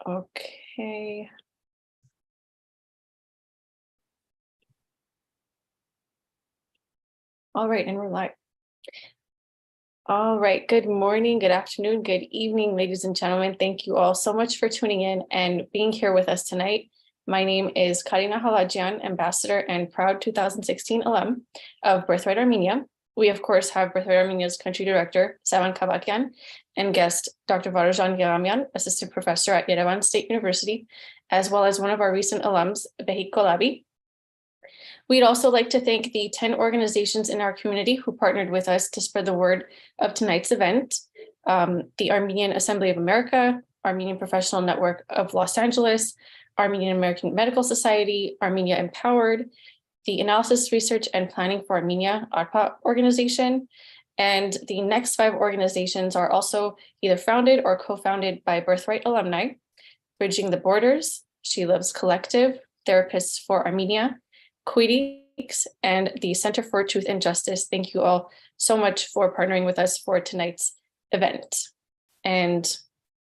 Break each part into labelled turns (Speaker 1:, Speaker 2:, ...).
Speaker 1: Okay. All right, and we're live. All right, good morning, good afternoon, good evening, ladies and gentlemen. Thank you all so much for tuning in and being here with us tonight. My name is Karina Halajyan, Ambassador and proud 2016 alum of Birthright Armenia. We, of course, have Birthright Armenia's Country Director, Savan Kabakyan, and guest, Dr. Varuzhan Geghamyan, Assistant Professor at Yerevan State University, as well as one of our recent alums, Behik Kolabi. We'd also like to thank the 10 organizations in our community who partnered with us to spread the word of tonight's event. The Armenian Assembly of America, Armenian Professional Network of Los Angeles, Armenian American Medical Society, Armenia Empowered, the Analysis, Research, and Planning for Armenia, ARPA organization. And the next 5 organizations are also either founded or co-founded by Birthright alumni: Bridging the Borders, She Lives Collective, Therapists for Armenia, Quidix, and the Center for Truth and Justice. Thank you all so much for partnering with us for tonight's event. And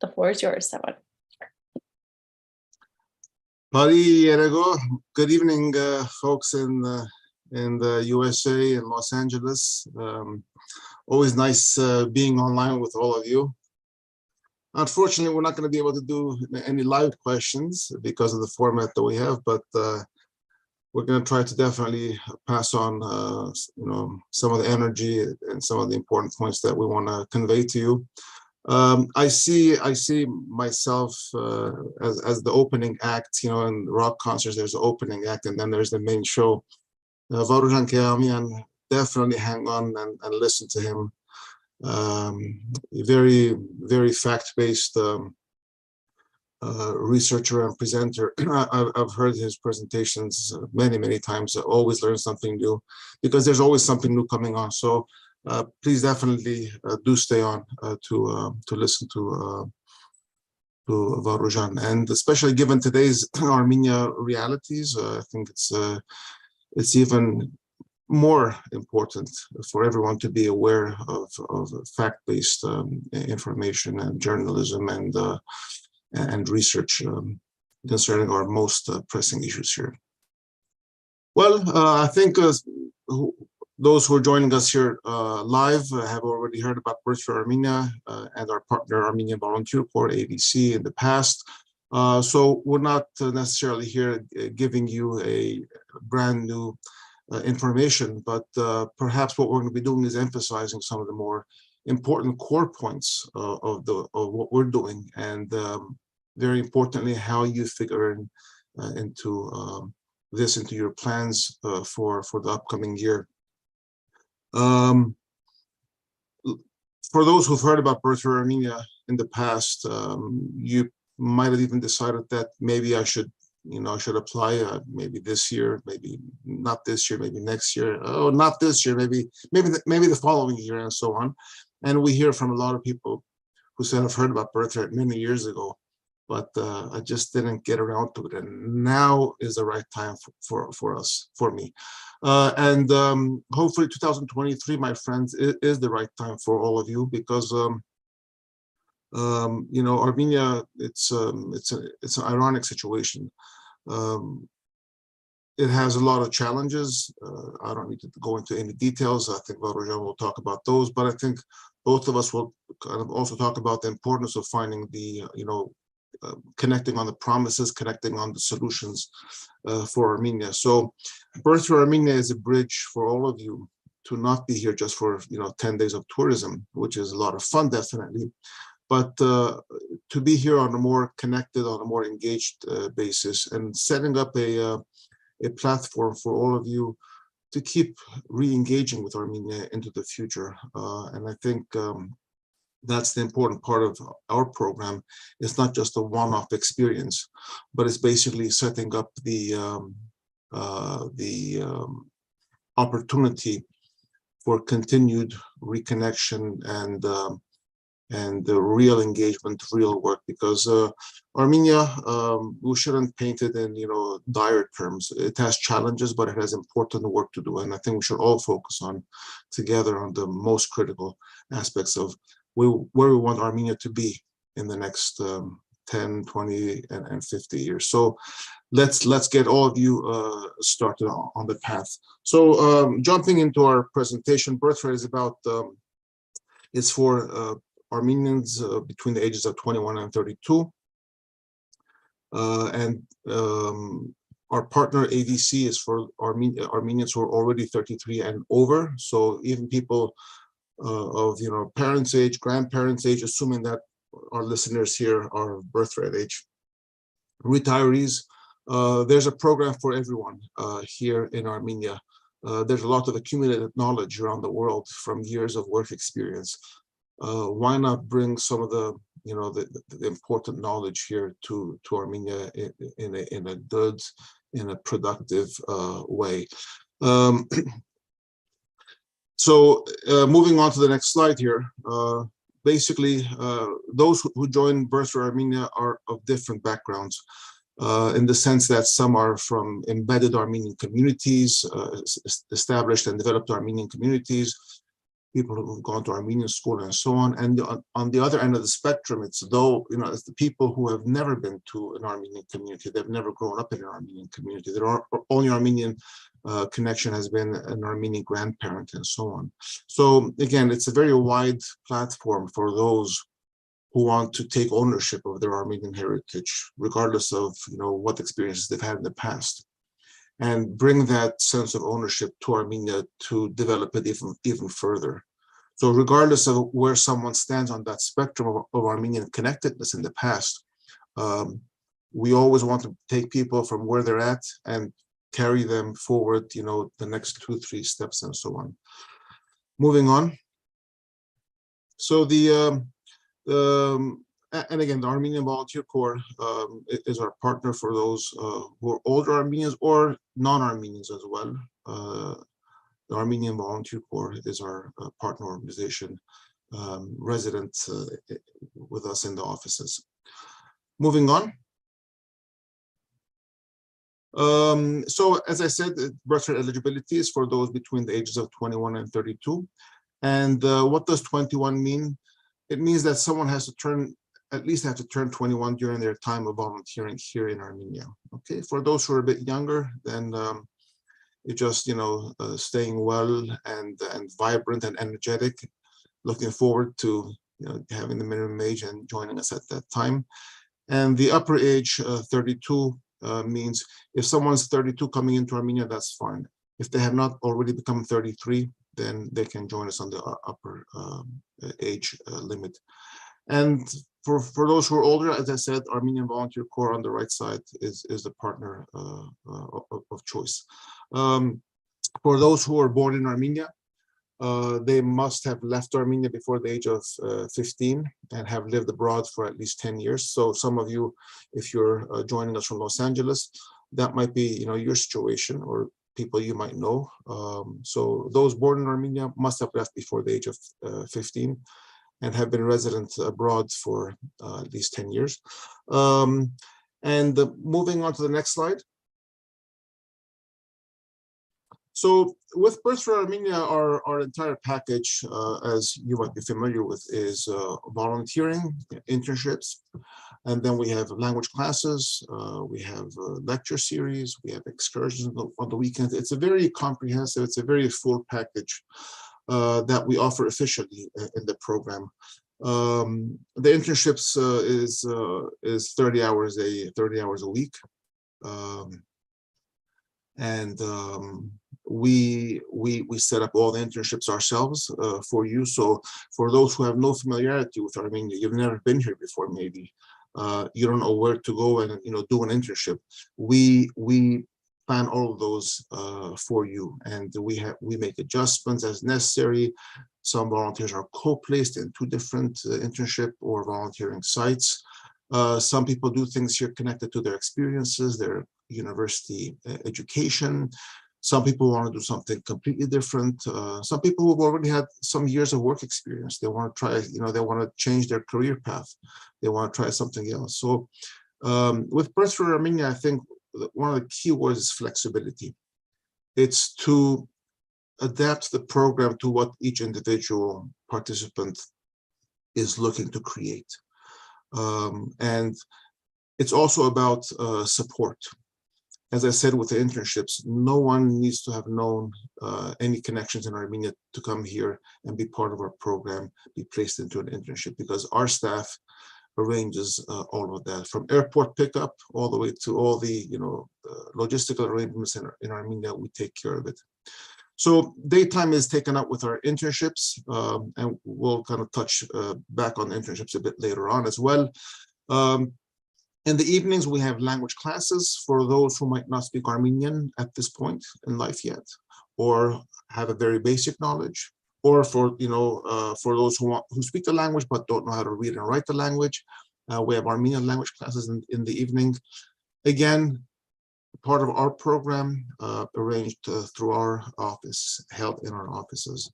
Speaker 1: the floor is yours, Savan.
Speaker 2: Good evening, folks in the USA and Los Angeles. Always nice being online with all of you. Unfortunately, we're not going to be able to do any live questions because of the format that we have, but we're going to try to definitely pass on, some of the energy and some of the important points that we want to convey to you. I see myself as the opening act. In rock concerts, there's the opening act, and then there's the main show. Varuzhan Geghamyan, definitely hang on and listen to him. Very, very fact-based researcher and presenter. I've heard his presentations many times. I always learn something new because there's always something new coming on. So please definitely do stay on to listen to Varuzhan, and especially given today's Armenia realities, I think it's even more important for everyone to be aware of fact-based information and journalism and research concerning our most pressing issues here. Well, I think those who are joining us here live have already heard about Birthright Armenia and our partner Armenian Volunteer Corps, ABC, in the past. So we're not necessarily here giving you a brand new information, but perhaps what we're going to be doing is emphasizing some of the more important core points of what we're doing, and very importantly, how you figure into your plans for the upcoming year. For those who've heard about Birthright Armenia in the past, you might have even decided that maybe I should apply maybe this year, maybe not this year, maybe next year. Oh, not this year, maybe the following year, and so on. And we hear from a lot of people who said, I've heard about Birthright many years ago, but I just didn't get around to it. And now is the right time for me. And hopefully 2023, my friends, is the right time for all of you, because Armenia, it's an ironic situation. It has a lot of challenges. I don't need to go into any details. I think Varuzhan will talk about those, but I think both of us will kind of also talk about the importance of finding the, connecting on the promises, connecting on the solutions for Armenia. So Birthright Armenia is a bridge for all of you to not be here just for 10 days of tourism, which is a lot of fun, definitely, but to be here on a more connected, on a more engaged basis, and setting up a platform for all of you to keep re-engaging with Armenia into the future. And I think that's the important part of our program. It's not just a one-off experience, but it's basically setting up the opportunity for continued reconnection and the real engagement, real work, because Armenia, we shouldn't paint it in dire terms. It has challenges, but it has important work to do, and I think we should all focus on together on the most critical aspects of where we want Armenia to be in the next 10, 20, and 50 years. So let's get all of you started on the path. So jumping into our presentation, Birthright is about, it's for Armenians between the ages of 21 and 32. Our partner AVC is for Armenians who are already 33 and over. So even people of parents' age, grandparents' age, assuming that our listeners here are birthright age. Retirees, there's a program for everyone here in Armenia. There's a lot of accumulated knowledge around the world from years of work experience. Why not bring some of the the important knowledge here to Armenia in a good, in a productive way. So moving on to the next slide here, basically those who join Birthright Armenia are of different backgrounds, in the sense that some are from embedded Armenian communities, established and developed Armenian communities, people who've gone to Armenian school and so on. And on the other end of the spectrum, it's it's the people who have never been to an Armenian community. They've never grown up in an Armenian community. Their only Armenian connection has been an Armenian grandparent and so on. So again, it's a very wide platform for those who want to take ownership of their Armenian heritage, regardless of what experiences they've had in the past, and bring that sense of ownership to Armenia to develop it even further. So regardless of where someone stands on that spectrum of Armenian connectedness in the past, we always want to take people from where they're at and carry them forward, the next 2-3 steps and so on. Moving on. So and again, the Armenian Volunteer Corps is our partner for those who are older Armenians or non-Armenians as well. The Armenian Volunteer Corps is our partner organization, resident with us in the offices. Moving on. So as I said, birthright eligibility is for those between the ages of 21 and 32. And what does 21 mean? It means that someone has to at least have to turn 21 during their time of volunteering here in Armenia. Okay, for those who are a bit younger, then it's just staying well and vibrant and energetic, looking forward to having the minimum age and joining us at that time. And the upper age, 32, means if someone's 32 coming into Armenia, that's fine. If they have not already become 33, then they can join us on the upper age limit. And for those who are older, as I said, Armenian Volunteer Corps on the right side is the partner of choice. For those who are born in Armenia, they must have left Armenia before the age of 15 and have lived abroad for at least 10 years. So some of you, if you're joining us from Los Angeles, that might be your situation or people you might know. So those born in Armenia must have left before the age of 15 and have been resident abroad for at least 10 years. And moving on to the next slide. So with Birthright Armenia, our entire package, as you might be familiar with, is volunteering, internships, and then we have language classes, we have lecture series, we have excursions on the weekends. It's a very comprehensive, it's a very full package that we offer officially in the program. The internships is 30 hours a week. And we set up all the internships ourselves for you. So for those who have no familiarity with Armenia, you've never been here before, maybe you don't know where to go and do an internship. We plan all of those for you, and we make adjustments as necessary. Some volunteers are co-placed in 2 different internship or volunteering sites. Some people do things here connected to their experiences, their university education. Some people want to do something completely different. Some people who've already had some years of work experience, they want to try, they want to change their career path. They want to try something else. So with Birthright Armenia, I think one of the key words is flexibility. It's to adapt the program to what each individual participant is looking to create. And it's also about support. As I said, with the internships, no one needs to have known any connections in Armenia to come here and be part of our program, be placed into an internship, because our staff arranges all of that, from airport pickup all the way to all the logistical arrangements in Armenia. We take care of it. So daytime is taken up with our internships, and we'll kind of touch back on internships a bit later on as well. In the evenings, we have language classes for those who might not speak Armenian at this point in life yet, or have a very basic knowledge, or for those who speak the language but don't know how to read and write the language. We have Armenian language classes in the evening. Again, part of our program, arranged through our office, held in our offices.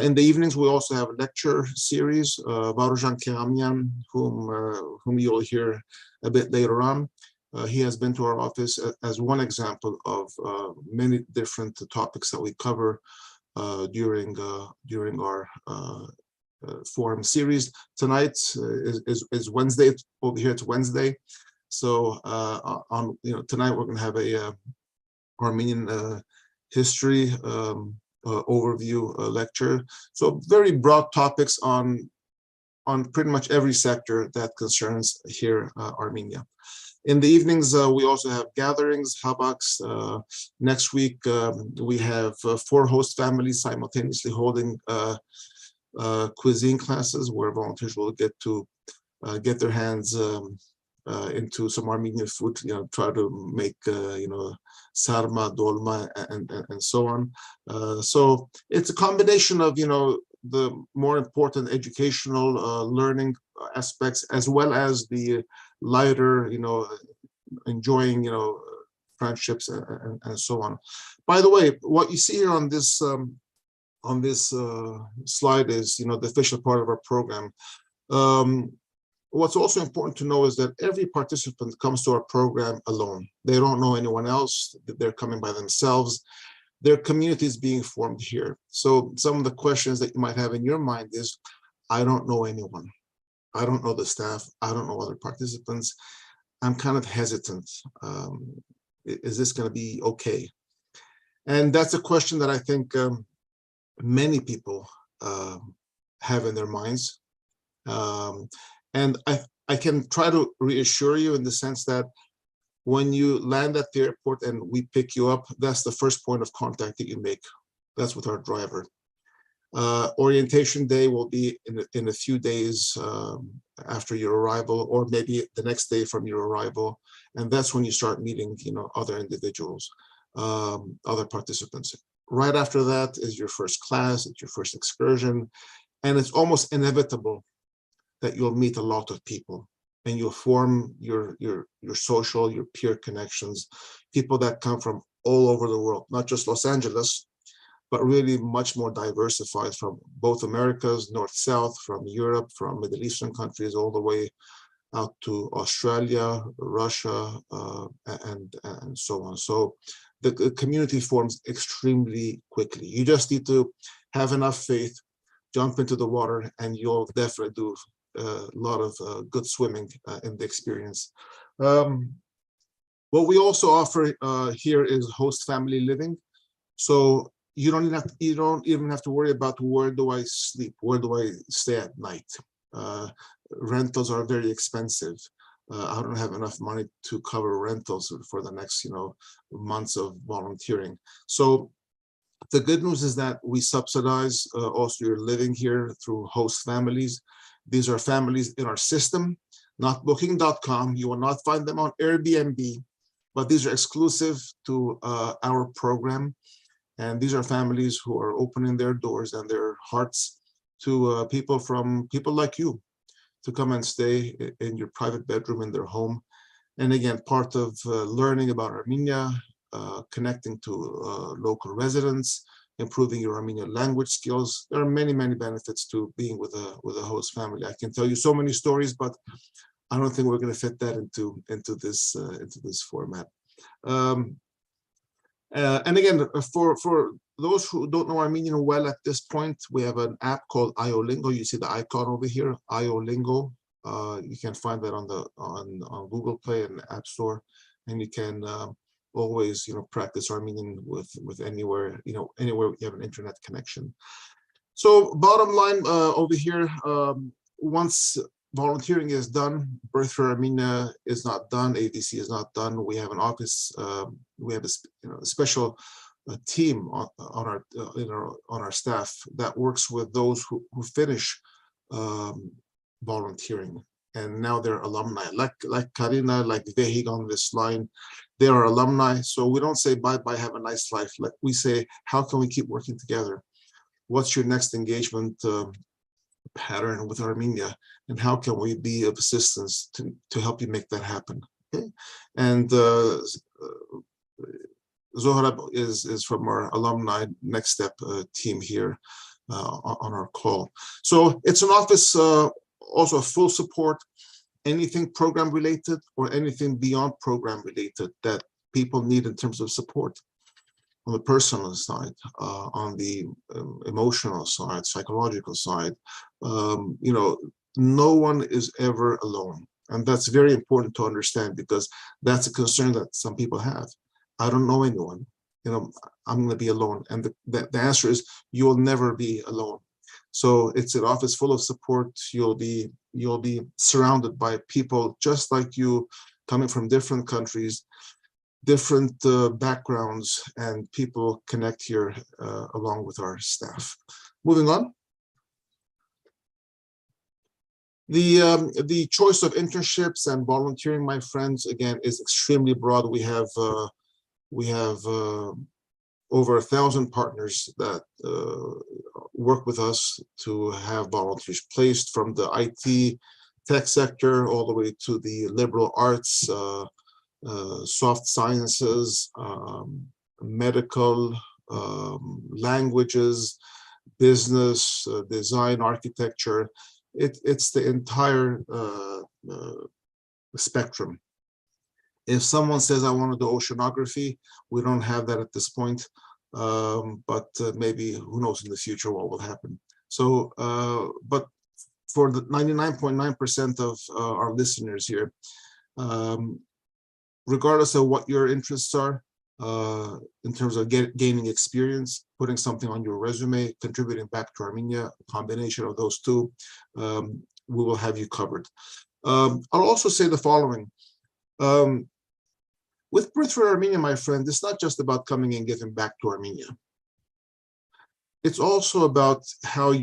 Speaker 2: In the evenings, we also have a lecture series. Varuzhan Geghamyan, whom you'll hear a bit later on. He has been to our office as one example of many different topics that we cover during our forum series. Tonight is Wednesday. Over here, it's Wednesday. So tonight we're going to have a Armenian history overview lecture. So very broad topics on pretty much every sector that concerns here Armenia. In the evenings, we also have gatherings, habaks. Next week, we have 4 host families simultaneously holding cuisine classes where volunteers will get to get their hands into some Armenian food, try to make, sarma, dolma, and so on. So it's a combination of, the more important educational learning aspects, as well as the lighter, enjoying, friendships and so on. By the way, what you see here on this slide is, the official part of our program. What's also important to know is that every participant comes to our program alone. They don't know anyone else. They're coming by themselves. Their community is being formed here. So some of the questions that you might have in your mind is, I don't know anyone. I don't know the staff. I don't know other participants. I'm kind of hesitant. Is this going to be okay? And that's a question that I think many people have in their minds. And I can try to reassure you in the sense that when you land at the airport and we pick you up, that's the first point of contact that you make. That's with our driver. Orientation day will be in a few days after your arrival, or maybe the next day from your arrival. And that's when you start meeting, other individuals, other participants. Right after that is your first class, it's your first excursion, and it's almost inevitable that you'll meet a lot of people and you'll form your social, your peer connections, people that come from all over the world, not just Los Angeles, but really much more diversified, from both Americas, north, south, from Europe, from Middle Eastern countries, all the way out to Australia, Russia, and so on. So the community forms extremely quickly. You just need to have enough faith, jump into the water, and you'll definitely do a lot of good swimming in the experience. What we also offer here is host family living. So you don't even have to worry about where do I sleep, where do I stay at night. Rentals are very expensive. I don't have enough money to cover rentals for the next months of volunteering. So the good news is that we subsidize also your living here through host families. These are families in our system, not booking.com. You will not find them on Airbnb, but these are exclusive to our program. And these are families who are opening their doors and their hearts to people like you to come and stay in your private bedroom in their home. And again, part of learning about Armenia, connecting to local residents, improving your Armenian language skills. There are many, many benefits to being with a host family. I can tell you so many stories, but I don't think we're going to fit that into this format. And again, for those who don't know Armenian well at this point, we have an app called Iolingo. You see the icon over here, Iolingo. You can find that on Google Play and App Store, and you can always practice Armenian with anywhere anywhere you have an internet connection. So bottom line over here, once volunteering is done, Birthright Armenia is not done, ADC is not done. We have an office, we have a special team on our staff that works with those who finish volunteering, and now they're alumni, like Karina, like Vehig on this line. They are alumni. So we don't say bye-bye, have a nice life. Like we say, how can we keep working together? What's your next engagement pattern with Armenia, and how can we be of assistance to help you make that happen? Okay, and Zohrab is from our alumni Next Step team here on our call. So it's an office, also full support, anything program related or anything beyond program related that people need in terms of support. On the personal side, on the emotional side, psychological side, no one is ever alone. And that's very important to understand, because that's a concern that some people have. I don't know anyone, I'm going to be alone. And the answer is, you will never be alone. So it's an office full of support. You'll be surrounded by people just like you, coming from different countries, different backgrounds, and people connect here along with our staff. Moving on. The choice of internships and volunteering, my friends, again, is extremely broad. We have over 1,000 partners that work with us to have volunteers placed, from the IT tech sector all the way to the liberal arts, soft sciences, medical, languages, business, design, architecture. It's the entire spectrum. If someone says, I want to do oceanography, we don't have that at this point, but maybe, who knows in the future what will happen. So, but for the 99.9% of our listeners here, regardless of what your interests are, in terms of gaining experience, putting something on your resume, contributing back to Armenia, a combination of those two, we will have you covered. I'll also say the following. With Birthright Armenia, my friend, it's not just about coming and giving back to Armenia. It's also about how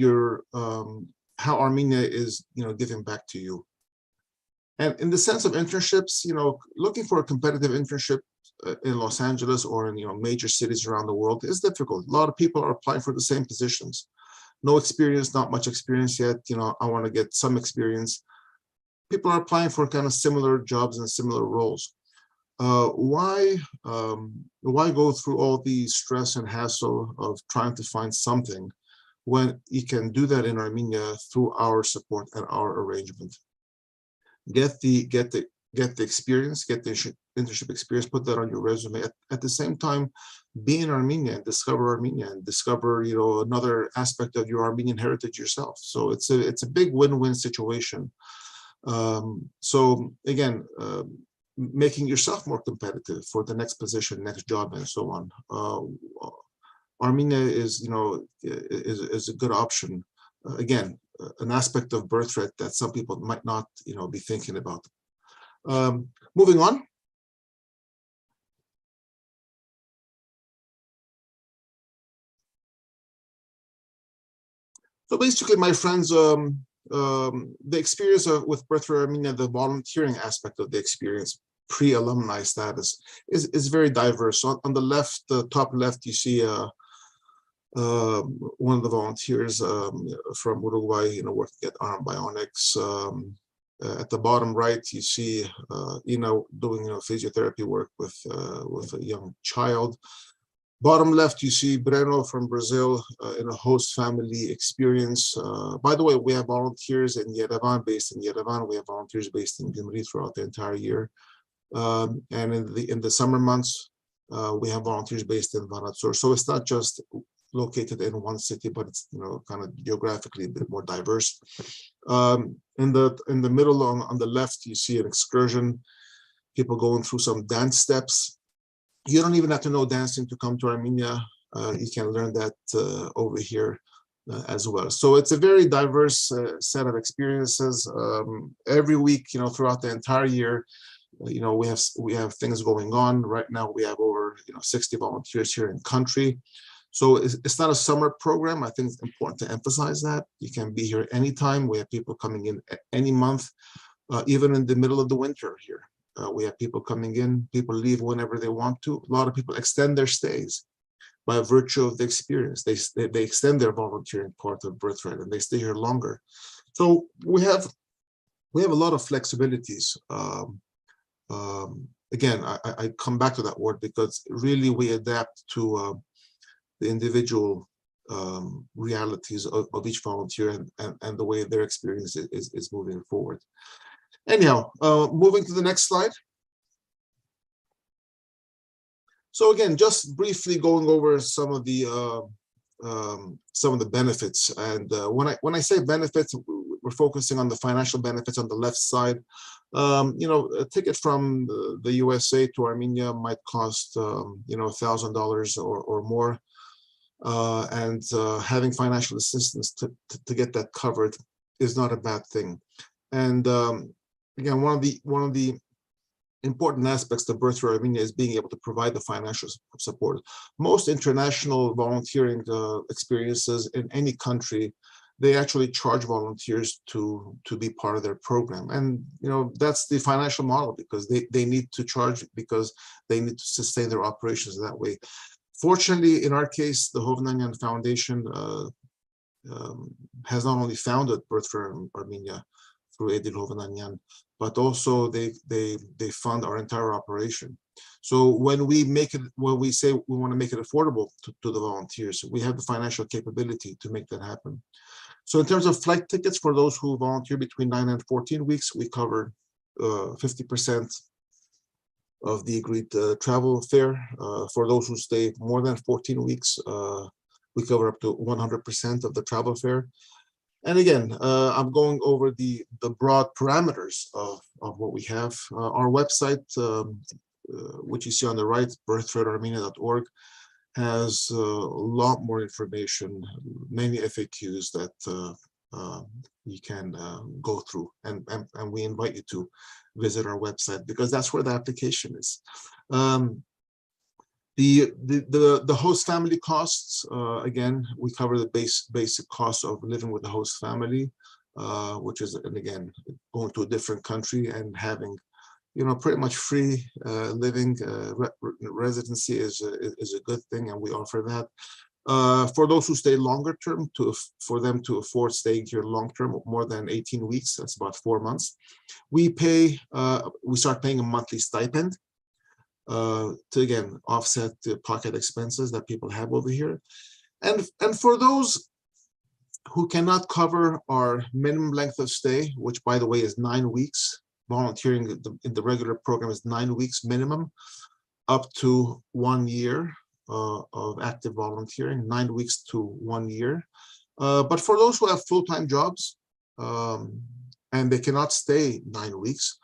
Speaker 2: Armenia is, giving back to you. And in the sense of internships, looking for a competitive internship in Los Angeles or in major cities around the world is difficult. A lot of people are applying for the same positions. No experience, not much experience yet. I want to get some experience. People are applying for kind of similar jobs and similar roles. Why go through all the stress and hassle of trying to find something when you can do that in Armenia through our support and our arrangement? Get the experience, get the internship experience, put that on your resume. At the same time, be in Armenia and discover another aspect of your Armenian heritage yourself. So it's a big win-win situation. So again, making yourself more competitive for the next position, next job, and so on. Armenia is a good option. Again, an aspect of Birthright that some people might not be thinking about. Moving on. So basically, my friends, the experience with Birthright Armenia, the volunteering aspect of the experience, pre-alumni status, is very diverse. On the left, the top left, you see one of the volunteers from Uruguay, working at Arm Bionics. At the bottom right, you see doing physiotherapy work with a young child. Bottom left, you see Breno from Brazil in a host family experience. By the way, we have volunteers in Yerevan, based in Yerevan. We have volunteers based in Gyumri throughout the entire year. And in the summer months, we have volunteers based in Vanatsor. So it's not just located in one city, but it's kind of geographically a bit more diverse. And In the middle on the left, you see an excursion, people going through some dance steps. You don't even have to know dancing to come to Armenia. You can learn that over here as well. So it's a very diverse set of experiences. Every week, throughout the entire year, we have things going on. Right now, we have over 60 volunteers here in country. So it's not a summer program. I think it's important to emphasize that. You can be here anytime. We have people coming in any month, even in the middle of the winter here. We have people coming in, people leave whenever they want to. A lot of people extend their stays by virtue of the experience. They extend their volunteering part of Birthright and they stay here longer. So we have a lot of flexibilities. Again, I come back to that word because really we adapt to the individual realities of each volunteer and the way their experience is moving forward. Anyhow, moving to the next slide. So again, just briefly going over some of the benefits. And when I say benefits, we're focusing on the financial benefits on the left side. A ticket from the USA to Armenia might cost $1,000 or more. And having financial assistance to get that covered is not a bad thing. And again, one of the important aspects of Birthright Armenia is being able to provide the financial support. Most international volunteering experiences in any country, they actually charge volunteers to be part of their program. And that's the financial model because they need to charge because they need to sustain their operations that way. Fortunately, in our case, the Hovnanian Foundation has not only founded Birthright Armenia through Edil Hovnanian, but also they fund our entire operation. So when we say we want to make it affordable to the volunteers, we have the financial capability to make that happen. So in terms of flight tickets for those who volunteer between 9 and 14 weeks, we cover 50% of the agreed travel fare. For those who stay more than 14 weeks, we cover up to 100% of the travel fare. And again, I'm going over the broad parameters of what we have. Our website, which you see on the right, birthrightarmenia.org, has a lot more information, many FAQs that you can go through. And we invite you to visit our website because that's where the application is. The host family costs, again, we cover the basic costs of living with the host family, which is, and again, going to a different country and having, pretty much free living residency is a good thing, and we offer that. For those who stay longer term, for them to afford staying here long term, more than 18 weeks, that's about 4 months, we start paying a monthly stipend to again offset the pocket expenses that people have over here. And for those who cannot cover our minimum length of stay, which by the way is 9 weeks, volunteering in the regular program is 9 weeks minimum, up to 1 year of active volunteering, 9 weeks to 1 year. But for those who have full-time jobs and they cannot stay 9 weeks,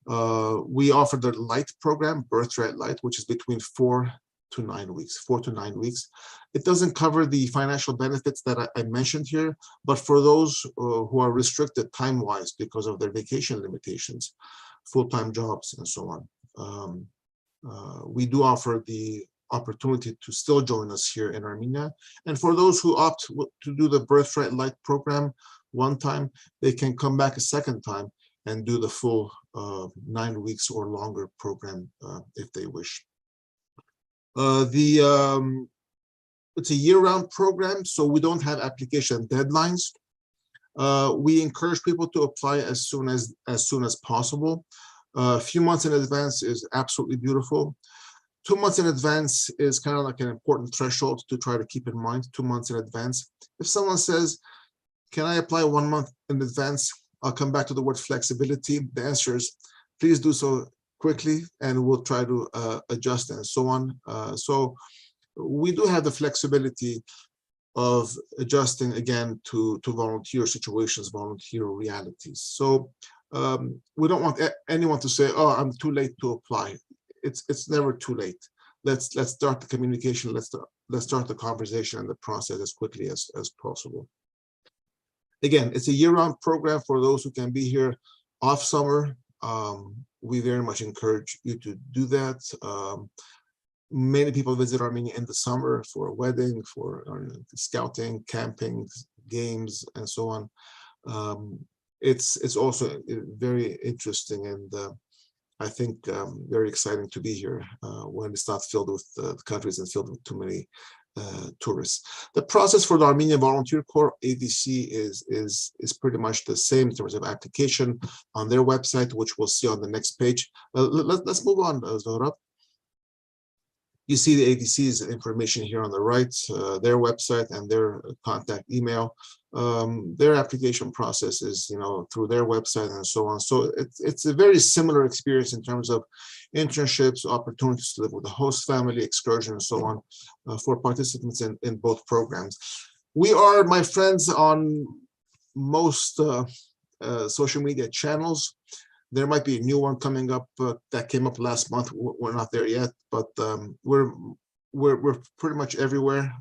Speaker 2: we offer the light program, Birthright Light, which is between 4 to 9 weeks, 4 to 9 weeks. It doesn't cover the financial benefits that I mentioned here, but for those who are restricted time-wise because of their vacation limitations, full-time jobs, and so on, we do offer the opportunity to still join us here in Armenia. And for those who opt to do the Birthright Light program one time, they can come back a second time and do the full 9 weeks or longer program if they wish. It's a year-round program, so we don't have application deadlines. We encourage people to apply as soon as possible. A few months in advance is absolutely beautiful. 2 months in advance is kind of like an important threshold to try to keep in mind, 2 months in advance. If someone says, can I apply 1 month in advance? I'll come back to the word flexibility. The answer is, please do so quickly and we'll try to adjust and so on. So we do have the flexibility of adjusting again to volunteer situations, volunteer realities. So we don't want anyone to say, "Oh, I'm too late to apply." It's never too late. Let's start the communication. Let's start the conversation and the process as quickly as possible. Again, it's a year-round program for those who can be here off summer. We very much encourage you to do that. Many people visit Armenia in the summer for a wedding, for scouting, camping, games, and so on. It's also very interesting and I think very exciting to be here when it's not filled with the countries and filled with too many tourists. The process for the Armenian Volunteer Corps AVC is pretty much the same in terms of application on their website, which we'll see on the next page. Let's move on, Zohrab. You see the AVC's information here on the right, their website and their contact email. Their application process is, through their website and so on. So it's a very similar experience in terms of internships, opportunities to live with the host family, excursion, and so on for participants in both programs. We are, my friends, on most social media channels. There might be a new one coming up that came up last month. We're not there yet, but we're pretty much everywhere.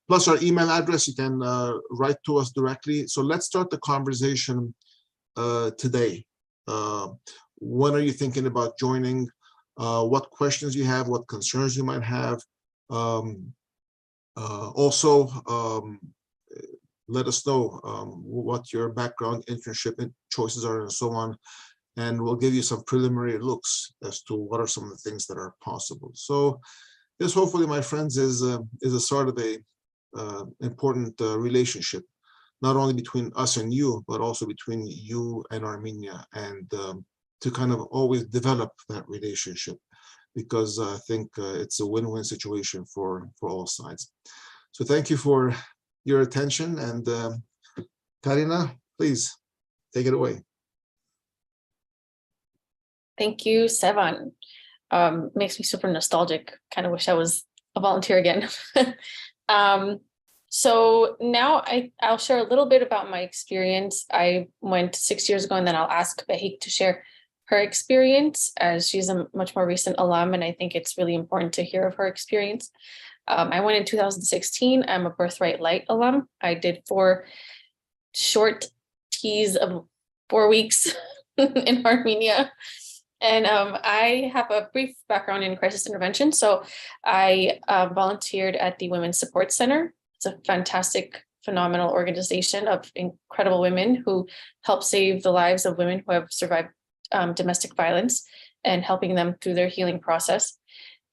Speaker 2: Plus our email address, you can write to us directly. So let's start the conversation today. When are you thinking about joining? What questions you have, what concerns you might have. Also, let us know what your background, internship choices are and so on. And we'll give you some preliminary looks as to what are some of the things that are possible. So this hopefully, my friends, is a sort of a important relationship, not only between us and you, but also between you and Armenia, and to kind of always develop that relationship, because I think it's a win-win situation for all sides. So thank you for your attention, and Karina, please take it away.
Speaker 1: Thank you, Sevan. Makes me super nostalgic. Kind of wish I was a volunteer again. So now I'll share a little bit about my experience. I went 6 years ago, and then I'll ask Behik to share her experience, as she's a much more recent alum, and I think it's really important to hear of her experience. I went in 2016. I'm a Birthright Light alum. I did 4 short teas of 4 weeks in Armenia. And I have a brief background in crisis intervention. So I volunteered at the Women's Support Center. It's a fantastic, phenomenal organization of incredible women who help save the lives of women who have survived domestic violence and helping them through their healing process.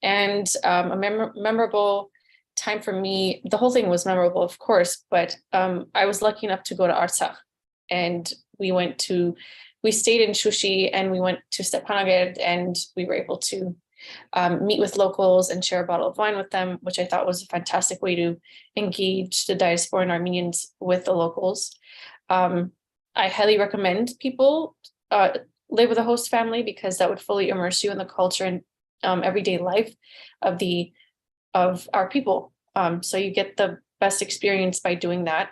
Speaker 1: And a memorable time for me, the whole thing was memorable, of course, but I was lucky enough to go to Artsakh, and we stayed in Shushi, and we went to Stepanakert, and we were able to meet with locals and share a bottle of wine with them, which I thought was a fantastic way to engage the diasporan Armenians with the locals. I highly recommend people live with a host family, because that would fully immerse you in the culture and everyday life of our people. So you get the best experience by doing that,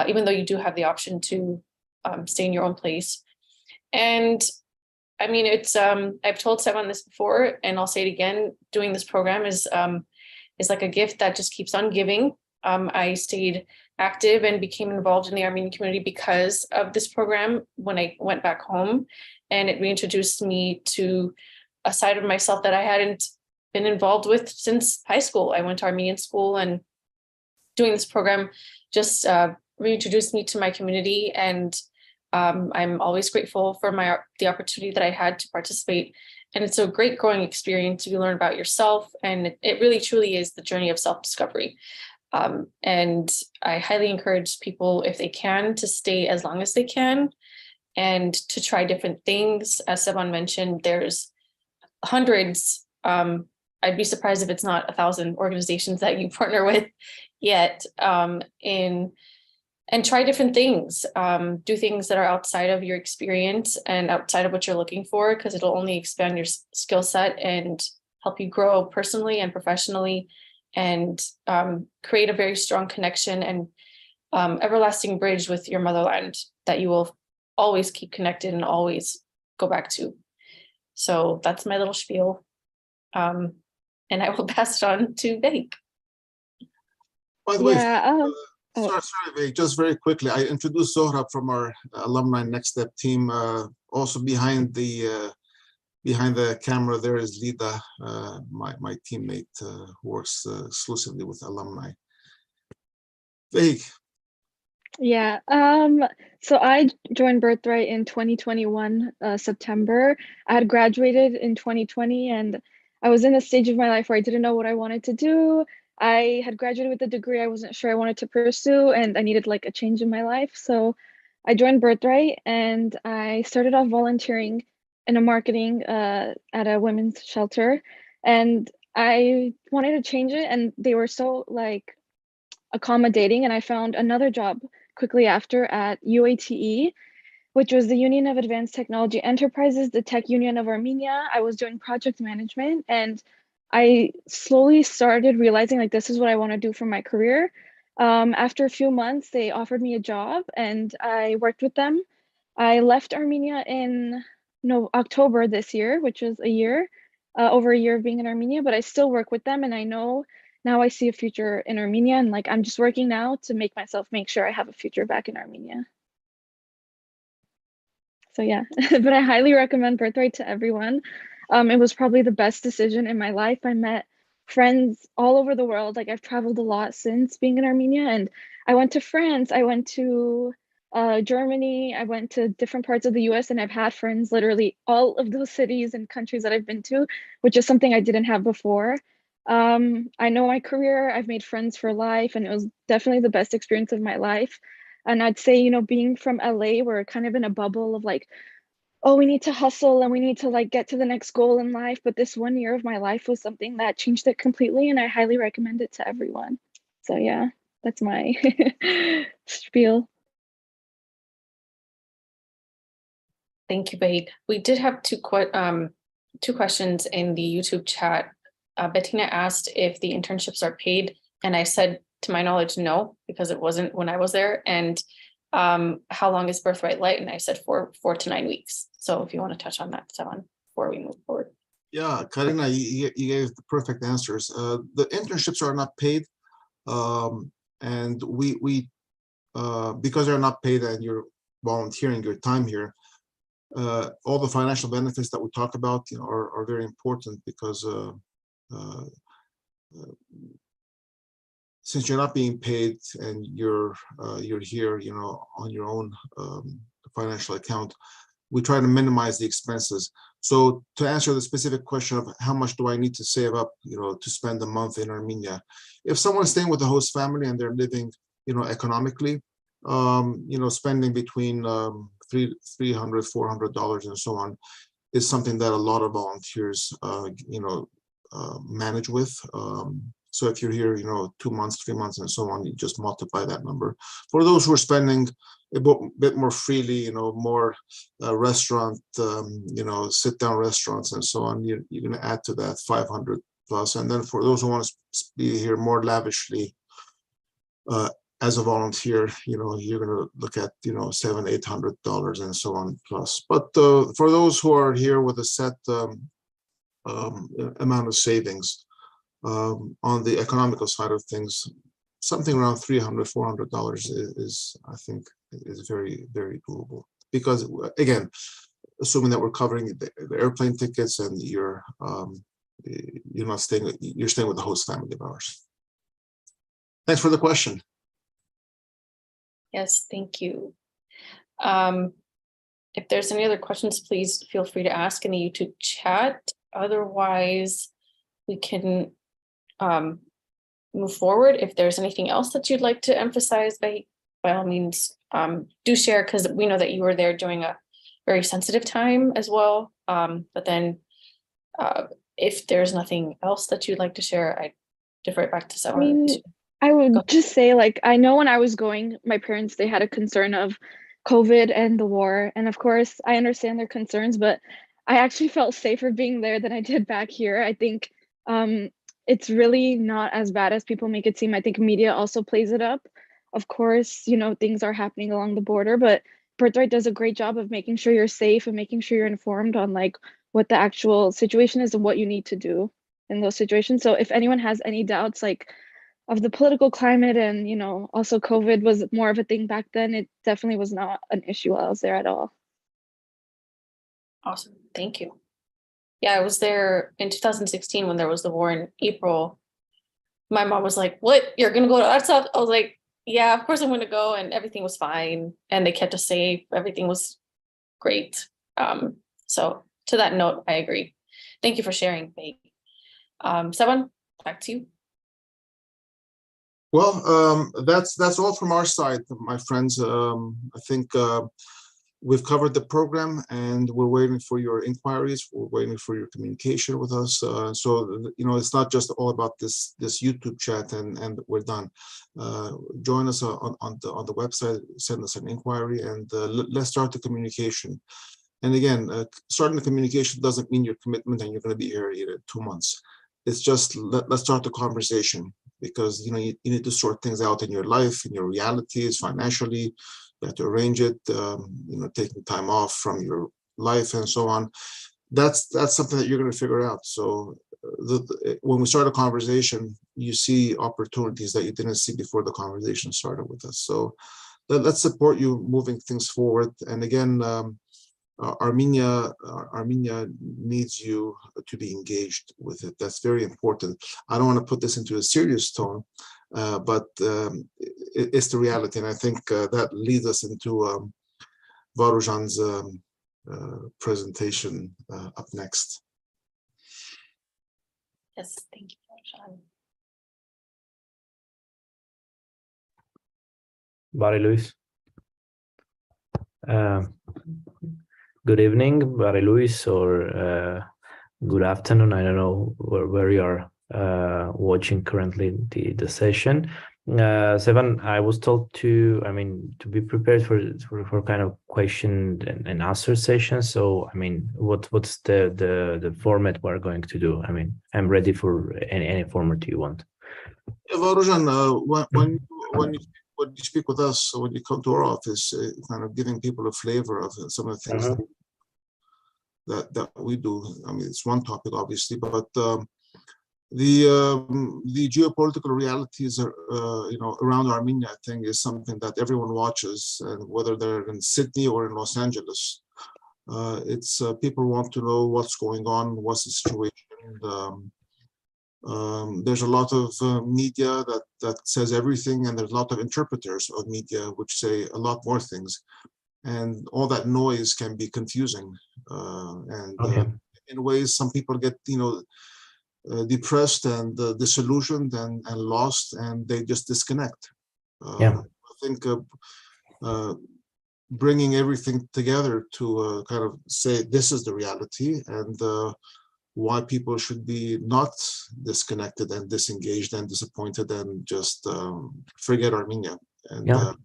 Speaker 1: even though you do have the option to stay in your own place. And I mean, it's I've told Sevan this before, and I'll say it again, doing this program is like a gift that just keeps on giving. I stayed active and became involved in the Armenian community because of this program when I went back home, and it reintroduced me to a side of myself that I hadn't been involved with since high school. I went to Armenian school, and doing this program just reintroduced me to my community, and I'm always grateful for the opportunity that I had to participate. And it's a great growing experience. You learn about yourself, and it really truly is the journey of self-discovery. And I highly encourage people, if they can, to stay as long as they can and to try different things. As Sevan mentioned, there's hundreds. I'd be surprised if it's not 1,000 organizations that you partner with yet, and try different things. Do things that are outside of your experience and outside of what you're looking for, because it'll only expand your skill set and help you grow personally and professionally and create a very strong connection and everlasting bridge with your motherland that you will always keep connected and always go back to. So that's my little spiel. And I will pass it on to Vahik.
Speaker 2: By the way,
Speaker 3: Oh,
Speaker 2: sorry, Vahik, just very quickly, I introduced Zohrab from our alumni Next Step team. Also behind the camera there is Lida, my teammate who works exclusively with alumni. Vahik.
Speaker 3: yeah. So I joined Birthright in 2021, September. I had graduated in 2020, and I was in a stage of my life where I didn't know what I wanted to do. I had graduated with a degree I wasn't sure I wanted to pursue, and I needed like a change in my life. So I joined Birthright, and I started off volunteering in a marketing at a women's shelter, and I wanted to change it, and they were so like accommodating, and I found another job quickly after at UATE, which was the Union of Advanced Technology Enterprises, the tech union of Armenia. I was doing project management, and I slowly started realizing like this is what I want to do for my career. After a few months, they offered me a job, and I worked with them. I left Armenia in October this year, which was a year, over a year of being in Armenia, but I still work with them, and I know now I see a future in Armenia, and like I'm just working now to make sure I have a future back in Armenia. So yeah, but I highly recommend Birthright to everyone. It was probably the best decision in my life. I met friends all over the world. Like I've traveled a lot since being in Armenia, and I went to France, I went to Germany, I went to different parts of the US, and I've had friends literally all of those cities and countries that I've been to, which is something I didn't have before. I know my career, I've made friends for life, and it was definitely the best experience of my life. And I'd say, being from LA, we're kind of in a bubble of like, oh, we need to hustle and we need to like get to the next goal in life. But this 1 year of my life was something that changed it completely, and I highly recommend it to everyone. So yeah, that's my spiel.
Speaker 1: Thank you, Vahik. We did have two questions in the YouTube chat. Bettina asked if the internships are paid, and I said, to my knowledge, no, because it wasn't when I was there. And how long is Birthright Light? And I said 4 to 9 weeks. So if you want to touch on that, Sevan, before we move forward.
Speaker 2: Yeah, Karina, you gave the perfect answers. The internships are not paid, and we because they're not paid and you're volunteering your time here, all the financial benefits that we talk about, are very important, because since you're not being paid and you're here, on your own financial account, we try to minimize the expenses. So to answer the specific question of how much do I need to save up, to spend a month in Armenia, if someone's staying with the host family and they're living, economically, spending between $300, $400 and so on is something that a lot of volunteers, manage with. So if you're here, 2 months, 3 months, and so on, you just multiply that number. For those who are spending a bit more freely, more restaurant, sit-down restaurants and so on, you're going to add to that 500 plus. And then for those who want to be here more lavishly as a volunteer, you're going to look at, $700, $800 and so on plus. But for those who are here with a set amount of savings, on the economical side of things, something around $300, $400 is, I think, is very, very doable. Because again, assuming that we're covering the airplane tickets and you're not staying, you're staying with the host family of ours. Thanks for the question.
Speaker 1: Yes, thank you. If there's any other questions, please feel free to ask in the YouTube chat. Otherwise, we can move forward. If there's anything else that you'd like to emphasize, by all means, do share, because we know that you were there during a very sensitive time as well. But then if there's nothing else that you'd like to share, I defer it back to someone.
Speaker 3: I would just say, like, I know when I was going, my parents, they had a concern of COVID and the war. And of course, I understand their concerns, but I actually felt safer being there than I did back here. I think it's really not as bad as people make it seem. I think media also plays it up. Of course, things are happening along the border, but Birthright does a great job of making sure you're safe and making sure you're informed on like what the actual situation is and what you need to do in those situations. So if anyone has any doubts like of the political climate and also COVID was more of a thing back then, it definitely was not an issue while I was there at all.
Speaker 1: Awesome. Thank you. Yeah, I was there in 2016 when there was the war in April. My mom was like, "What? You're gonna go to Artsakh?" I was like, "Yeah, of course I'm gonna go," and everything was fine, and they kept us safe. Everything was great. So to that note, I agree. Thank you for sharing, Faye. Sevan, back to you.
Speaker 2: Well, that's all from our side, my friends. I think we've covered the program, and we're waiting for your inquiries. We're waiting for your communication with us. So it's not just all about this YouTube chat and we're done. Join us on the website. Send us an inquiry, and let's start the communication. And again, starting the communication doesn't mean your commitment and you're going to be here in 2 months. It's just let's start the conversation, because you need to sort things out in your life, in your realities, financially. You have to arrange it, taking time off from your life and so on. That's something that you're going to figure out. So when we start a conversation, you see opportunities that you didn't see before the conversation started with us. So let's support you moving things forward. And again, Armenia needs you to be engaged with it. That's very important. I don't want to put this into a serious tone, but it's the reality. And I think that leads us into Varuzhan's presentation up next.
Speaker 1: Yes, thank you, Varuzhan.
Speaker 4: Barry Luis. Good evening, Barry Luis, or good afternoon. I don't know where you are watching currently the session. Sevan, I was told to be prepared for kind of question and answer session. So what's the format we're going to do? I'm ready for any format you want.
Speaker 2: Yeah, Varuzhan, when you speak with us, when you come to our office, kind of giving people a flavor of some of the things that we do. It's one topic, obviously, but the geopolitical realities around Armenia, I think, is something that everyone watches, and whether they're in Sydney or in Los Angeles, it's people want to know what's going on, what's the situation. There's a lot of media that says everything, and there's a lot of interpreters of media which say a lot more things, and all that noise can be confusing. In ways, some people get depressed and disillusioned and lost, and they just disconnect. I think bringing everything together to kind of say this is the reality, and why people should be not disconnected and disengaged and disappointed and just forget Armenia. And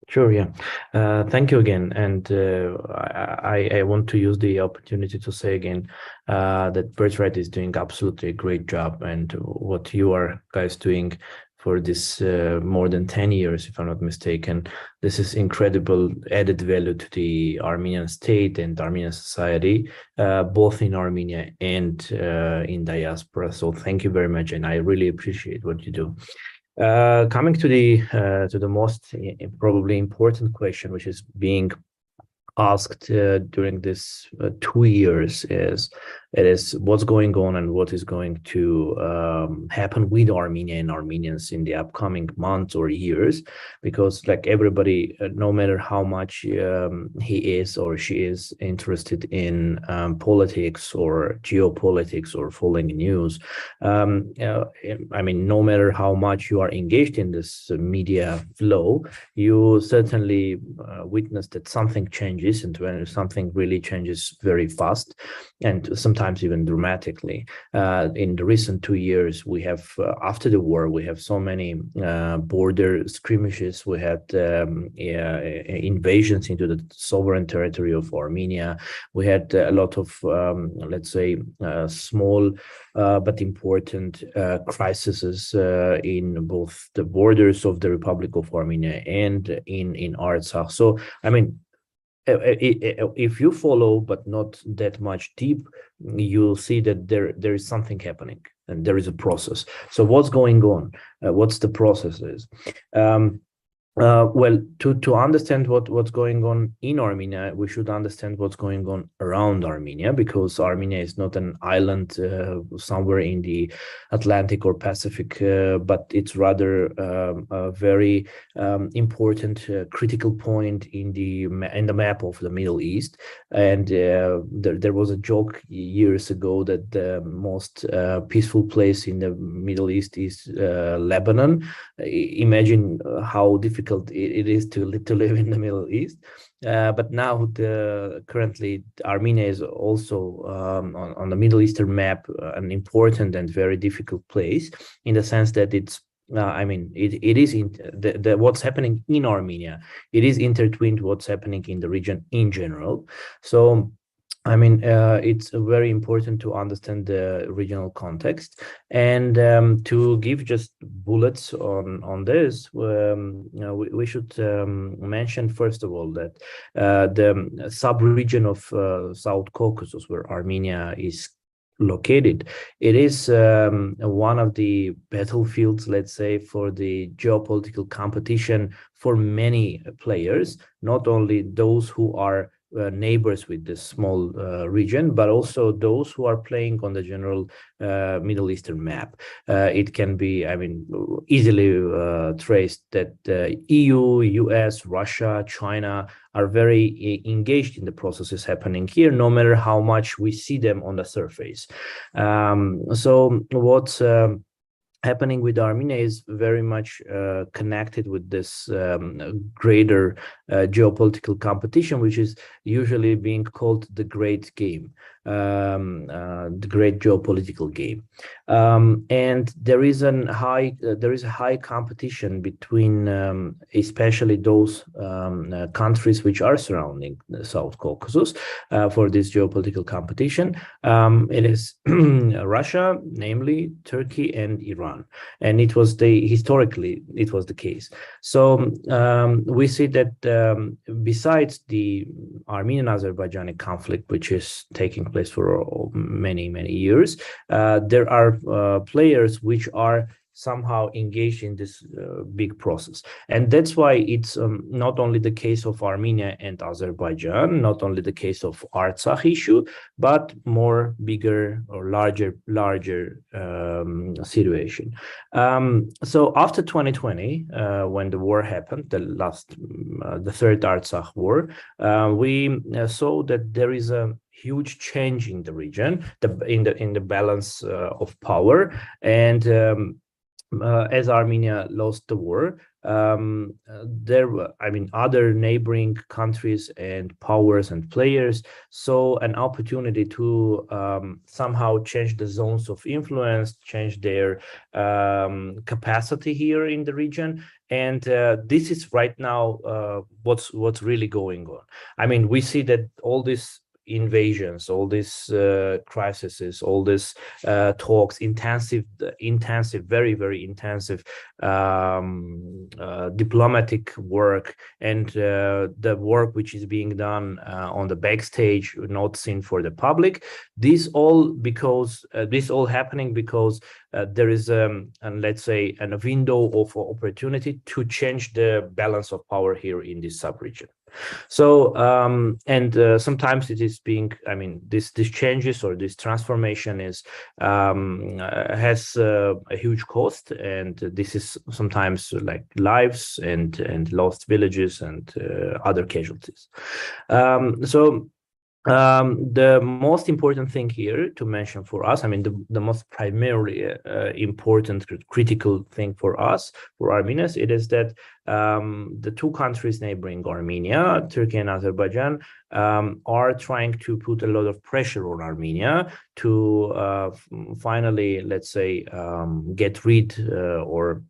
Speaker 4: Sure. Thank you again. And I want to use the opportunity to say again that Birthright is doing absolutely a great job, and what you are guys doing for this more than 10 years, if I'm not mistaken. This is incredible added value to the Armenian state and Armenian society, both in Armenia and in diaspora. So thank you very much, and I really appreciate what you do. Coming to the most probably important question, which is being asked during this 2 years, is what's going on and what is going to happen with Armenia and Armenians in the upcoming months or years, because like everybody, no matter how much he is or she is interested in politics or geopolitics or following news, no matter how much you are engaged in this media flow, you certainly witness that something changes, and when something really changes very fast, and sometimes sometimes even dramatically. In the recent 2 years, we have, after the war, we have so many border skirmishes. We had invasions into the sovereign territory of Armenia. We had a lot of, let's say, small but important crises in both the borders of the Republic of Armenia and in Artsakh. So, I mean, if you follow, but not that much deep, you'll see that there is something happening and there is a process. So what's going on? What's the process is? Well, to understand what's going on in Armenia, we should understand what's going on around Armenia, because Armenia is not an island somewhere in the Atlantic or Pacific, but it's rather a very important critical point in the map of the Middle East. And there was a joke years ago that the most peaceful place in the Middle East is Lebanon. Imagine how difficult it is to live in the Middle East. But now currently Armenia is also on the Middle Eastern map an important and very difficult place, in the sense that it's I mean, it is in what's happening in Armenia. It is intertwined what's happening in the region in general. So, I mean, it's very important to understand the regional context, and to give just bullets on this. We should mention first of all that the sub-region of South Caucasus, where Armenia is located, it is one of the battlefields, let's say, for the geopolitical competition for many players, not only those who are neighbors with this small region, but also those who are playing on the general Middle Eastern map. It can be, I mean, easily traced that EU, US, Russia, China are very engaged in the processes happening here, no matter how much we see them on the surface. So what's happening with Armenia is very much connected with this greater geopolitical competition, which is usually being called the Great Game, the Great Geopolitical Game. And there is a high competition between especially those countries which are surrounding the South Caucasus for this geopolitical competition. It is Russia, namely Turkey and Iran. And it was historically it was the case. So we see that besides the Armenian-Azerbaijani conflict, which is taking place for many years, there are players which are somehow engaged in this big process. And that's why it's not only the case of Armenia and Azerbaijan, not only the case of Artsakh issue, but more bigger or larger situation. So after 2020, when the war happened, the third Artsakh war, we saw that there is a huge change in the region, in the balance of power. And as Armenia lost the war, there were, I mean, other neighboring countries and powers and players saw an opportunity to somehow change the zones of influence, change their capacity here in the region. And this is right now what's really going on. I mean, we see that all these invasions, all these crises, all these talks, intensive, very intensive diplomatic work, and the work which is being done on the backstage, not seen for the public. This all happening because there is let's say a window of opportunity to change the balance of power here in this sub-region. So sometimes it is being, I mean, this changes or this transformation is has a huge cost, and this is sometimes like lives and lost villages and other casualties. So The most important thing here to mention for us, I mean, the most primarily important critical thing for us, for Armenians, it is that the two countries neighboring Armenia, Turkey and Azerbaijan, are trying to put a lot of pressure on Armenia to finally, let's say, get rid or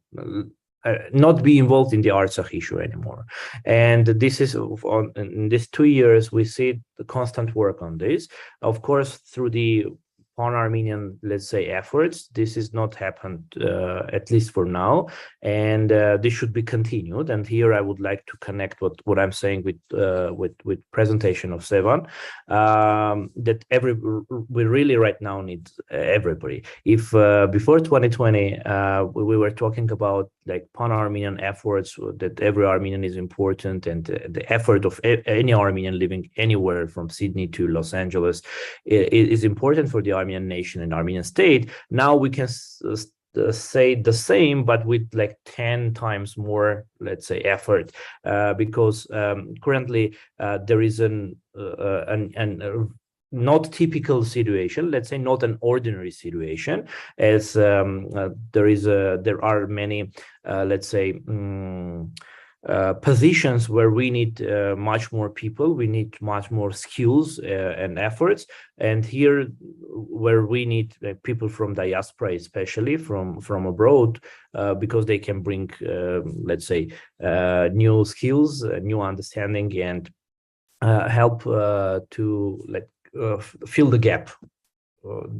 Speaker 4: not be involved in the Artsakh issue anymore. And this is in these 2 years, we see the constant work on this. Of course, through the pan-Armenian, let's say, efforts, this has not happened, at least for now, and this should be continued. And here I would like to connect what I'm saying with presentation of Sevan, that we really right now need everybody. If before 2020 we were talking about like pan-Armenian efforts, that every Armenian is important, and the effort of any Armenian living anywhere from Sydney to Los Angeles is important for the Armenian nation and Armenian state. Now we can say the same, but with like 10 times more, let's say, effort, because currently there is an not typical situation, let's say not an ordinary situation, as there are many, let's say, positions where we need much more people, we need much more skills and efforts, and here where we need people from diaspora, especially from abroad, because they can bring, let's say, new skills, new understanding, and help to fill the gap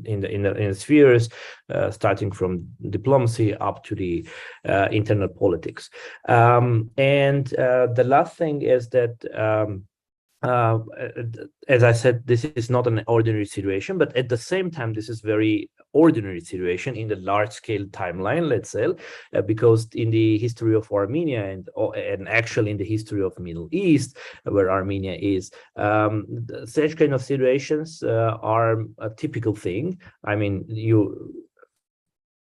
Speaker 4: in the spheres, starting from diplomacy up to the internal politics. And the last thing is that, as I said, this is not an ordinary situation, but at the same time, this is very ordinary situation in the large scale timeline, let's say, because in the history of Armenia and actually in the history of Middle East, where Armenia is, such kind of situations are a typical thing. I mean,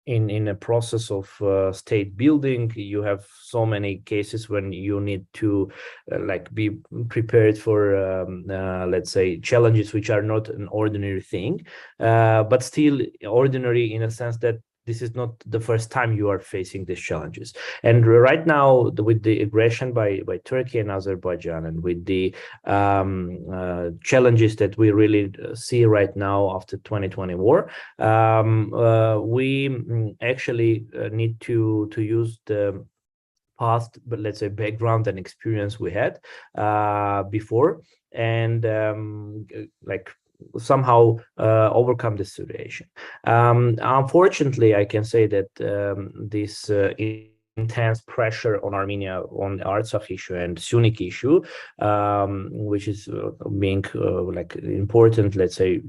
Speaker 4: in a process of state building, you have so many cases when you need to be prepared for let's say, challenges which are not an ordinary thing, but still ordinary in a sense that this is not the first time you are facing these challenges. And right now, with the aggression by Turkey and Azerbaijan, and with the challenges that we really see right now after 2020 war, we actually need to use the past, but let's say, background and experience we had before, and somehow overcome this situation. Unfortunately, I can say that this intense pressure on Armenia on the Artsakh issue and Sunni issue, which is being important, let's say,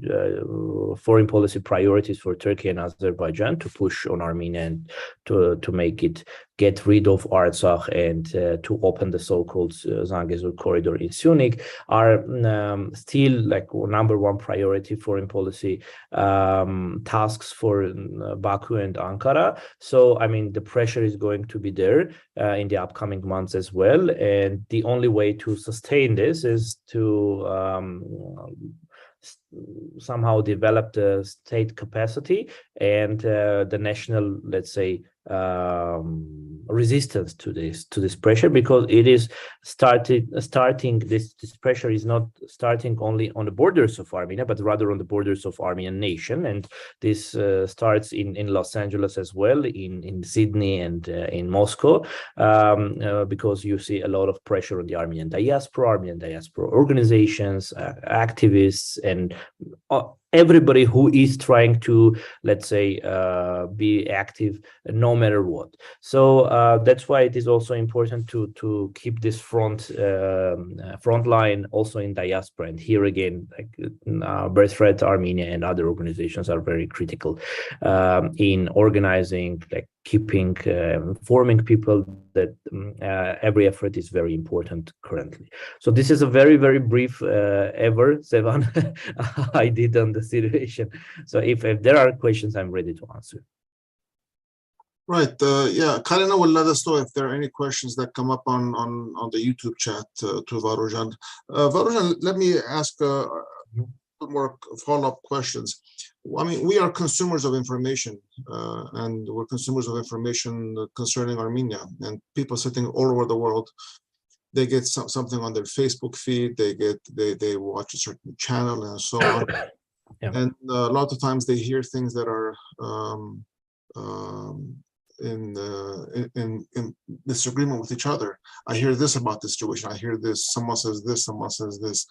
Speaker 4: foreign policy priorities for Turkey and Azerbaijan, to push on Armenia and to make it get rid of Artsakh and to open the so-called Zangezur corridor in Sunni, are still number one priority foreign policy tasks for Baku and Ankara. So, I mean, the pressure is going to be there in the upcoming months as well. And the only way to sustain this is to somehow develop the state capacity and the national, let's say, resistance to this pressure, because it is starting this pressure is not starting only on the borders of Armenia, but rather on the borders of Armenian nation. And this starts in Los Angeles as well, in Sydney and in Moscow, because you see a lot of pressure on the Armenian diaspora organizations, activists, and everybody who is trying to, let's say, be active no matter what. So that's why it is also important to keep this front line also in diaspora. And here again, Birthright Armenia and other organizations are very critical in organizing, keeping, informing people that every effort is very important currently. So this is a very, very brief Sevan, I did on the situation. So if there are questions, I'm ready to answer.
Speaker 2: Right. Yeah, Karina will let us know if there are any questions that come up on the YouTube chat to Varuzhan. Varuzhan, let me ask, more follow-up questions. I mean, we are consumers of information, and we're consumers of information concerning Armenia, and people sitting all over the world, they get something on their Facebook feed, they watch a certain channel and so on.
Speaker 4: Yeah.
Speaker 2: And a lot of times they hear things that are in disagreement with each other. I hear this about this situation. I hear this. Someone says this. Someone says this.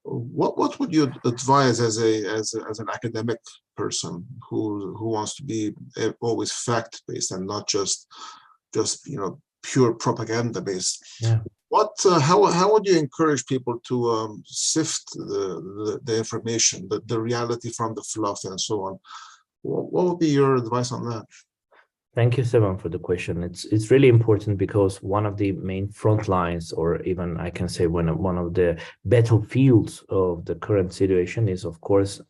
Speaker 2: What would you advise as an academic person who wants to be always fact-based and not just pure propaganda-based?
Speaker 4: Yeah.
Speaker 2: How would you encourage people to sift the information, the reality from the fluff and so on? What would be your advice on that?
Speaker 4: Thank you, Sevan, for the question. It's really important because one of the main front lines, or even I can say one of the battlefields of the current situation is, of course,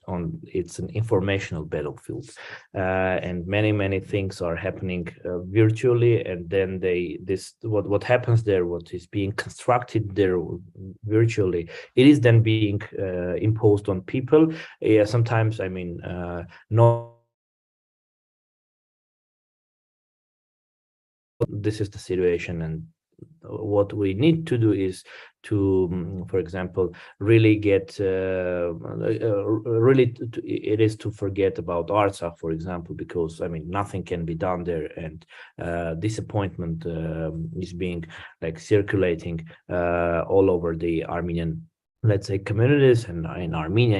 Speaker 4: it's an informational battlefield, and many things are happening virtually, and then what happens there, what is being constructed there virtually, it is then being imposed on people. Sometimes, I mean, not. This is the situation, and what we need to do is to, for example, really get it is to forget about Artsakh, for example, because I mean nothing can be done there, and disappointment is being like circulating all over the Armenian, let's say, communities, and in Armenia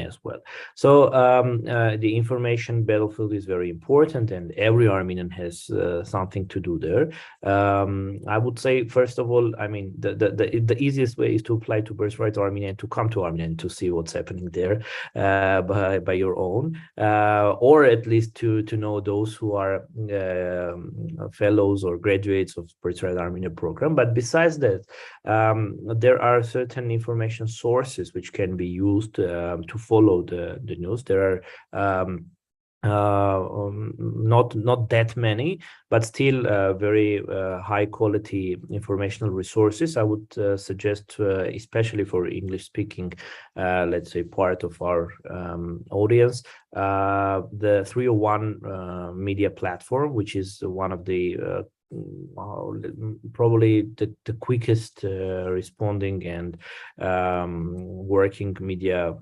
Speaker 4: as well. So the information battlefield is very important, and every Armenian has something to do there. I would say, first of all, I mean, the easiest way is to apply to Birthright Armenia and to come to Armenia and to see what's happening there by your own, or at least to know those who are fellows or graduates of Birthright Armenia program. But besides that, there are certain information sources which can be used to follow the news. There are not that many, but still very high quality informational resources. I would suggest, especially for English speaking, let's say, part of our audience, the 301 media platform, which is one of the probably the quickest responding and working media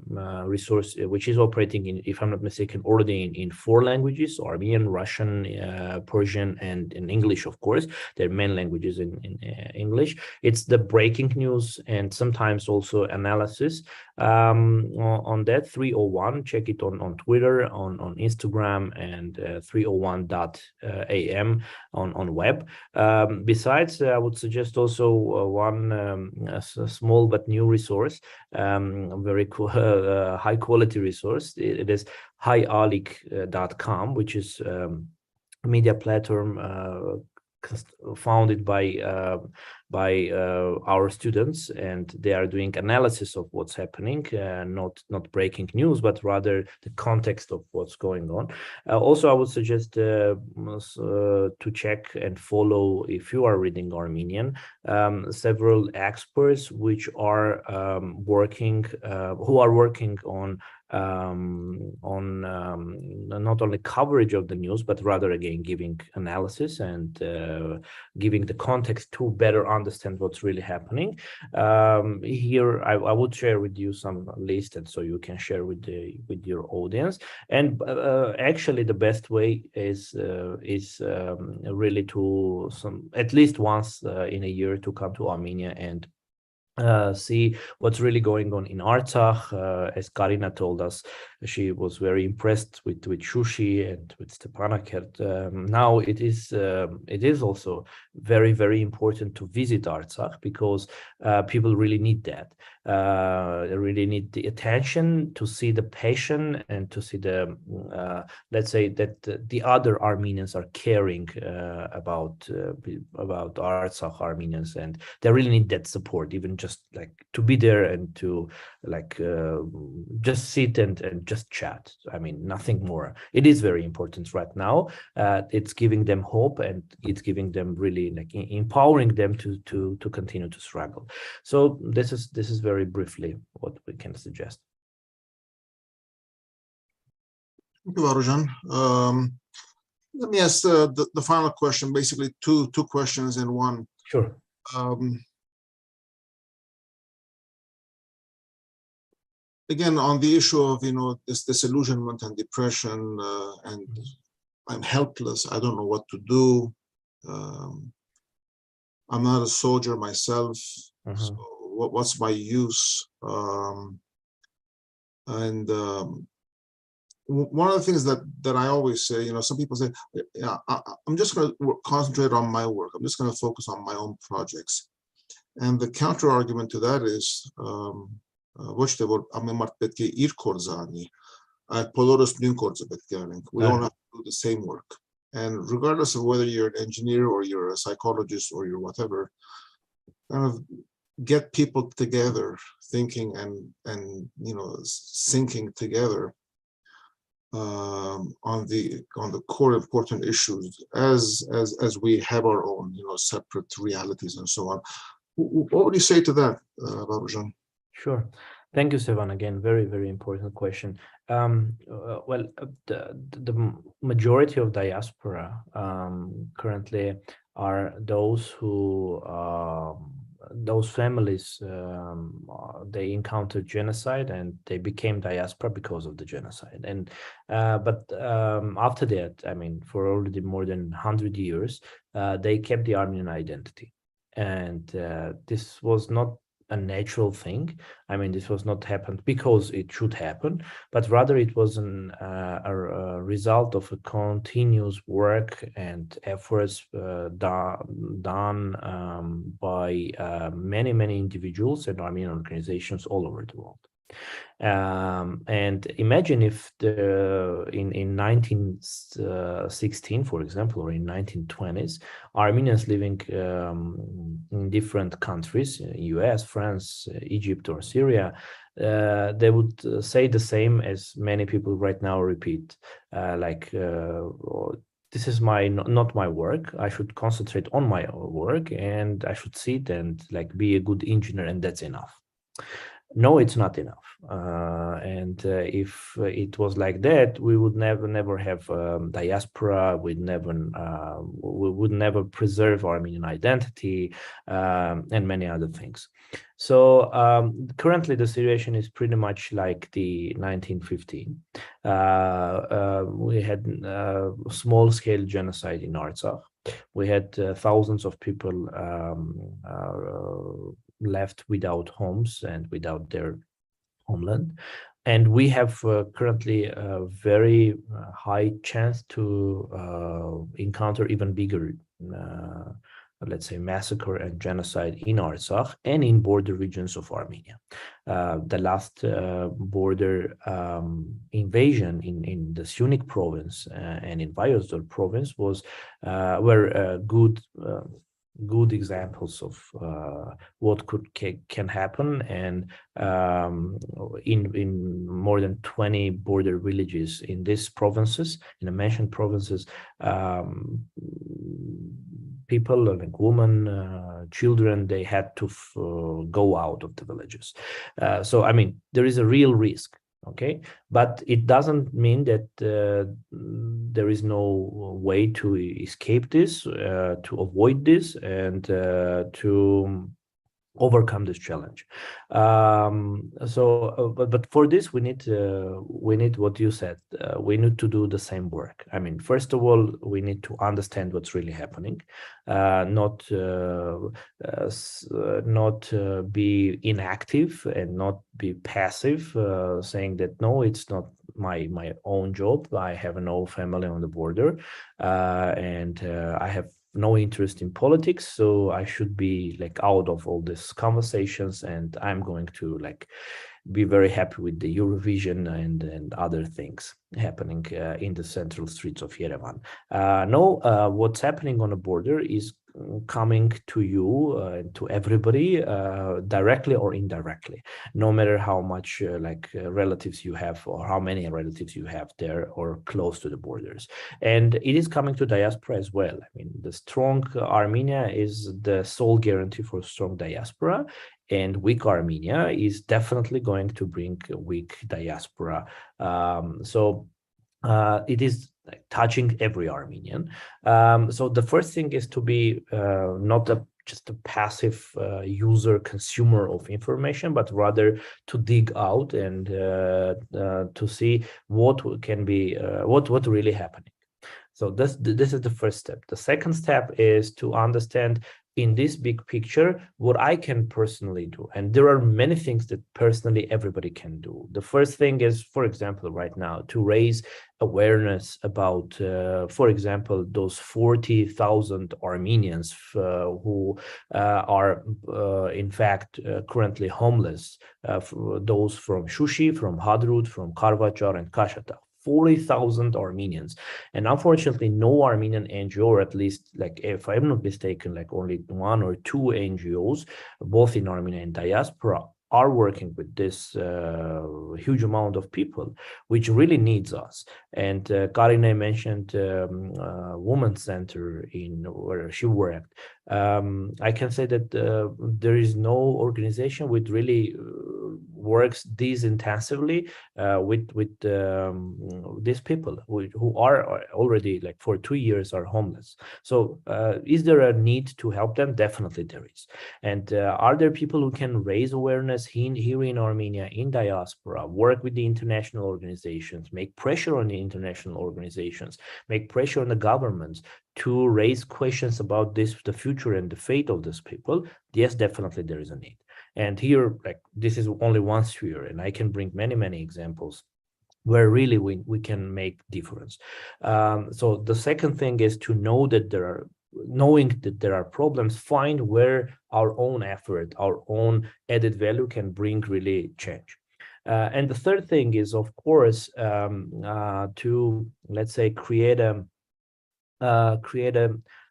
Speaker 4: resource, which is operating in, if I'm not mistaken, already in 4 languages: Armenian, Russian, Persian, and in English, of course. Their main languages in English. It's the breaking news and sometimes also analysis on that. 301, check it on Twitter, on Instagram, and 301.am on web. Besides, I would suggest also one a small but new resource, very cool, high quality resource. It is highalik.com, which is a media platform founded by our students, and they are doing analysis of what's happening, not breaking news, but rather the context of what's going on. Also, I would suggest to check and follow, if you are reading Armenian, several experts which are working on not only coverage of the news, but rather again giving analysis and giving the context to better understand what's really happening. Here I would share with you some list, and so you can share with your audience. And actually the best way is really to at least once in a year to come to Armenia and see what's really going on in Artsakh. As Karina told us, she was very impressed with Shushi and with Stepanakert. Now it is also very, very important to visit Artsakh, because people really need that. They really need the attention to see the passion and to see the let's say that the other Armenians are caring about Artsakh Armenians, and they really need that support, even just like to be there and to like just sit and just chat. I mean, nothing more. It is very important right now. It's giving them hope, and it's giving them really like empowering them to continue to struggle. So this is very briefly what we can suggest.
Speaker 2: Thank you, Varuzhan. Let me ask the final question, basically two questions in one.
Speaker 4: Sure.
Speaker 2: Again, on the issue of, this disillusionment and depression, and I'm helpless, I don't know what to do. I'm not a soldier myself, so what's my use? One of the things that I always say, some people say, yeah, I'm just going to concentrate on my work. I'm just going to focus on my own projects. And the counter argument to that is, we all have to do the same work. And regardless of whether you're an engineer or you're a psychologist or you're whatever, kind of get people together thinking and syncing together on the core important issues as we have our own separate realities and so on. What would you say to that, Varuzhan?
Speaker 4: Sure. Thank you, Sevan. Again, very, very important question. Well, the majority of diaspora currently are those who those families they encountered genocide and they became diaspora because of the genocide. And but after that, I mean, for already more than 100 years, they kept the Armenian identity, and this was not a natural thing. I mean, this was not happened because it should happen, but rather it was a result of a continuous work and efforts done by many individuals and Armenian organizations all over the world. And imagine if in 1916, for example, or in 1920s, Armenians living in different countries, US, France, Egypt, or Syria, they would say the same as many people right now repeat, this is not my work. I should concentrate on my work, and I should sit and be a good engineer, and that's enough. No, it's not enough. If it was like that, we would never have diaspora. We would never preserve Armenian identity and many other things. So currently, the situation is pretty much like the 1915. We had small-scale genocide in Artsakh. We had thousands of people left without homes and without their homeland. And we have currently a very high chance to encounter even bigger, let's say, massacre and genocide in Artsakh and in border regions of Armenia. The last border invasion in the Syunik province and in Vayozdor province were good examples of what can happen. And in more than 20 border villages in these provinces, in the mentioned provinces, people like women, children, they had to go out of the villages. So I mean, there is a real risk. Okay, but it doesn't mean that there is no way to escape this, to avoid this, and to overcome this challenge. But for this, we need what you said. We need to do the same work. I mean, first of all, we need to understand what's really happening, not be inactive and not be passive, saying that no, it's not my own job. I have no family on the border, and I have no interest in politics, so I should be out of all these conversations, and I'm going to be very happy with the Eurovision and other things happening in the central streets of Yerevan. No, what's happening on the border is coming to you and to everybody, directly or indirectly, no matter how much relatives you have or how many relatives you have there or close to the borders. And it is coming to diaspora as well. I mean, the strong Armenia is the sole guarantee for strong diaspora, and weak Armenia is definitely going to bring a weak diaspora. So it is like touching every Armenian. So the first thing is to be not just a passive user consumer of information, but rather to dig out and to see what can be what really happening. So this is the first step. The second step is to understand in this big picture what I can personally do. And there are many things that personally everybody can do. The first thing is, for example, right now, to raise awareness about, for example, those 40,000 Armenians who are in fact currently homeless, those from Shushi, from Hadrut, from Karvachar and Kashata. 40,000 Armenians. And unfortunately, no Armenian NGO, or at least, like, if I'm not mistaken, like only one or two NGOs, both in Armenia and diaspora, are working with this huge amount of people, which really needs us. And Karine mentioned Women's Center in where she worked. I can say that there is no organization which really works this intensively with these people who are already, like, for 2 years are homeless. So is there a need to help them? Definitely there is. And are there people who can raise awareness here in Armenia, in diaspora, work with the international organizations, make pressure on the international organizations, make pressure on the governments to raise questions about this, the future and the fate of these people? Yes, definitely there is a need. And here, like, this is only one sphere, and I can bring many examples where really we can make difference. So the second thing is to know that knowing that there are problems, find where our own effort, our own added value can bring really change. And the third thing is, of course, to, let's say, create a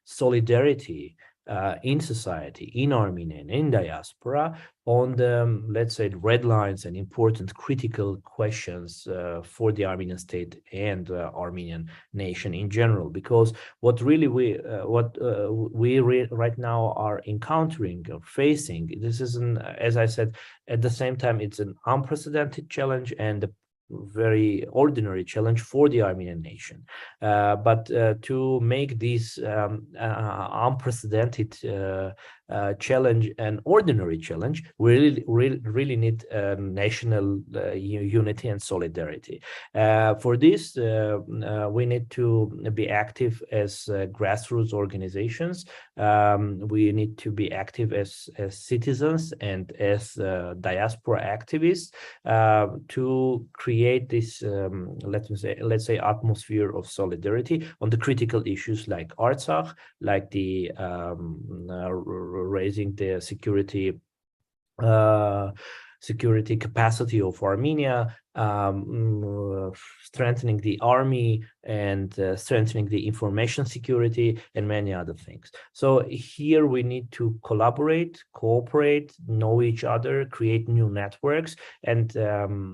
Speaker 4: solidarity in society, in Armenia and in diaspora, on the, let's say, red lines and important critical questions for the Armenian state and Armenian nation in general. Because what really we right now are encountering or facing, this is as I said, at the same time, it's an unprecedented challenge and a very ordinary challenge for the Armenian nation. But to make this unprecedented challenge an ordinary challenge, we really need national unity and solidarity. For this, we need to be active as grassroots organizations. We need to be active as citizens and as diaspora activists to create this, let's say, atmosphere of solidarity on the critical issues like Artsakh, like the raising the security capacity of Armenia, strengthening the army, and strengthening the information security, and many other things. So here we need to collaborate, cooperate, know each other, create new networks. And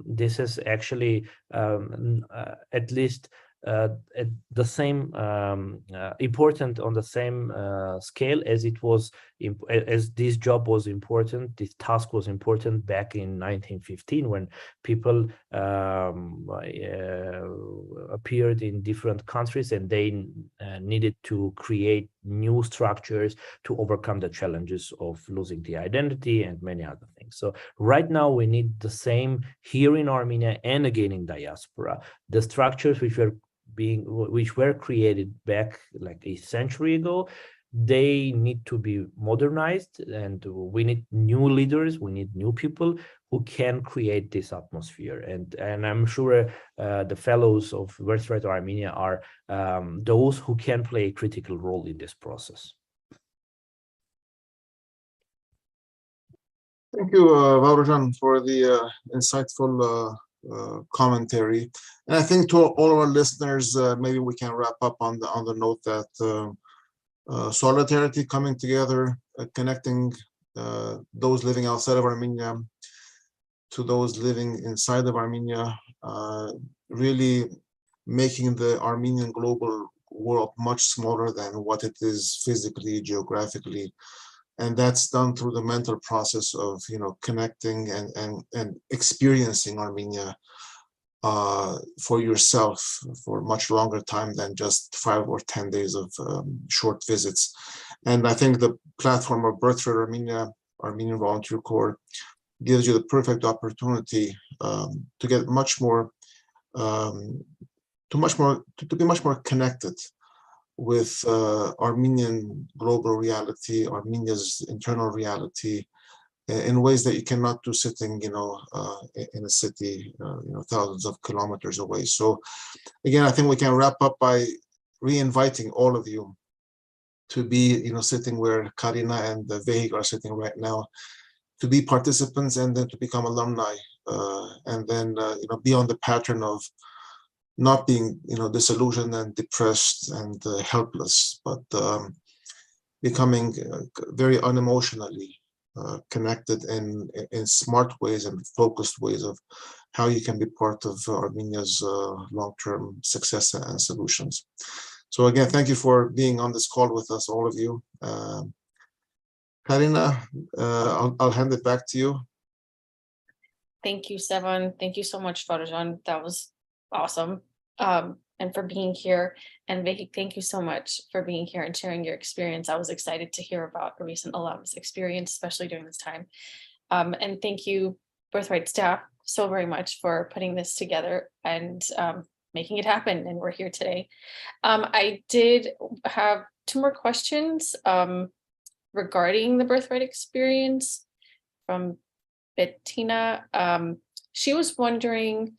Speaker 4: this is actually at least at the same important on the same scale as it was, as this job was important, this task was important back in 1915, when people appeared in different countries and they needed to create new structures to overcome the challenges of losing the identity and many other things. So right now we need the same here in Armenia and again in diaspora. The structures which were created back like a century ago, they need to be modernized, and we need new leaders, we need new people who can create this atmosphere. And I'm sure the fellows of Birthright Armenia are those who can play a critical role in this process.
Speaker 2: Thank you, Varuzhan, for the insightful commentary. And I think to all of our listeners, maybe we can wrap up on the note that solidarity, coming together, connecting those living outside of Armenia to those living inside of Armenia, really making the Armenian global world much smaller than what it is physically, geographically. And that's done through the mental process of, connecting and experiencing Armenia for yourself for much longer time than just 5 or 10 days of short visits. And I think the platform of Birthright Armenia, Armenian Volunteer Corps, gives you the perfect opportunity to get much more, to be much more connected with Armenian global reality, Armenia's internal reality, in ways that you cannot do sitting, in a city, thousands of kilometers away. So again, I think we can wrap up by re-inviting all of you to be, sitting where Karina and Vehik are sitting right now, to be participants and then to become alumni, and then, be on the pattern of not being, disillusioned and depressed and helpless, but becoming very unemotionally connected in smart ways and focused ways of how you can be part of Armenia's long-term success and solutions. So again, thank you for being on this call with us, all of you. Karina, I'll hand it back to you.
Speaker 1: Thank you, Sevan. Thank you so much, Varuzhan. That was awesome. And for being here. And Vehik, thank you so much for being here and sharing your experience. I was excited to hear about a recent alum's experience, especially during this time. And thank you, Birthright staff, so very much for putting this together and making it happen. And we're here today. I did have 2 more questions regarding the Birthright experience from Bettina. She was wondering,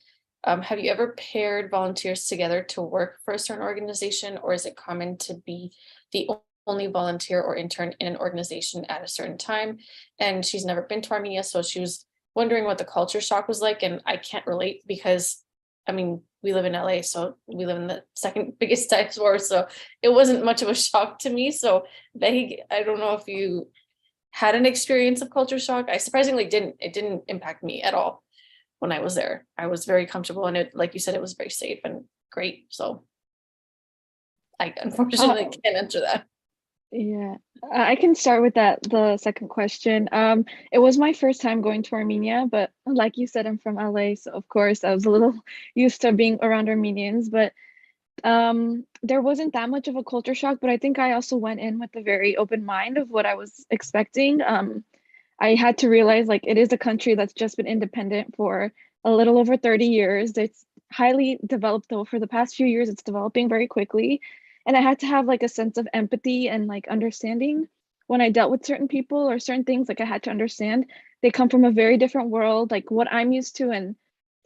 Speaker 1: have you ever paired volunteers together to work for a certain organization, or is it common to be the only volunteer or intern in an organization at a certain time? And she's never been to Armenia, so she was wondering what the culture shock was like. And I can't relate because, we live in LA, so we live in the second biggest diaspora, so it wasn't much of a shock to me. So I don't know if you had an experience of culture shock. I surprisingly didn't. It didn't impact me at all. When I was there, I was very comfortable, and it, like you said, it was very safe and great. So I unfortunately can't answer that.
Speaker 3: Yeah, I can start with the second question. It was my first time going to Armenia, but like you said, I'm from LA, so of course I was a little used to being around Armenians, but there wasn't that much of a culture shock, but I think I also went in with a very open mind of what I was expecting. I had to realize it is a country that's just been independent for a little over 30 years. It's highly developed though. For the past few years, it's developing very quickly. And I had to have a sense of empathy and understanding when I dealt with certain people or certain things. I had to understand they come from a very different world. What I'm used to and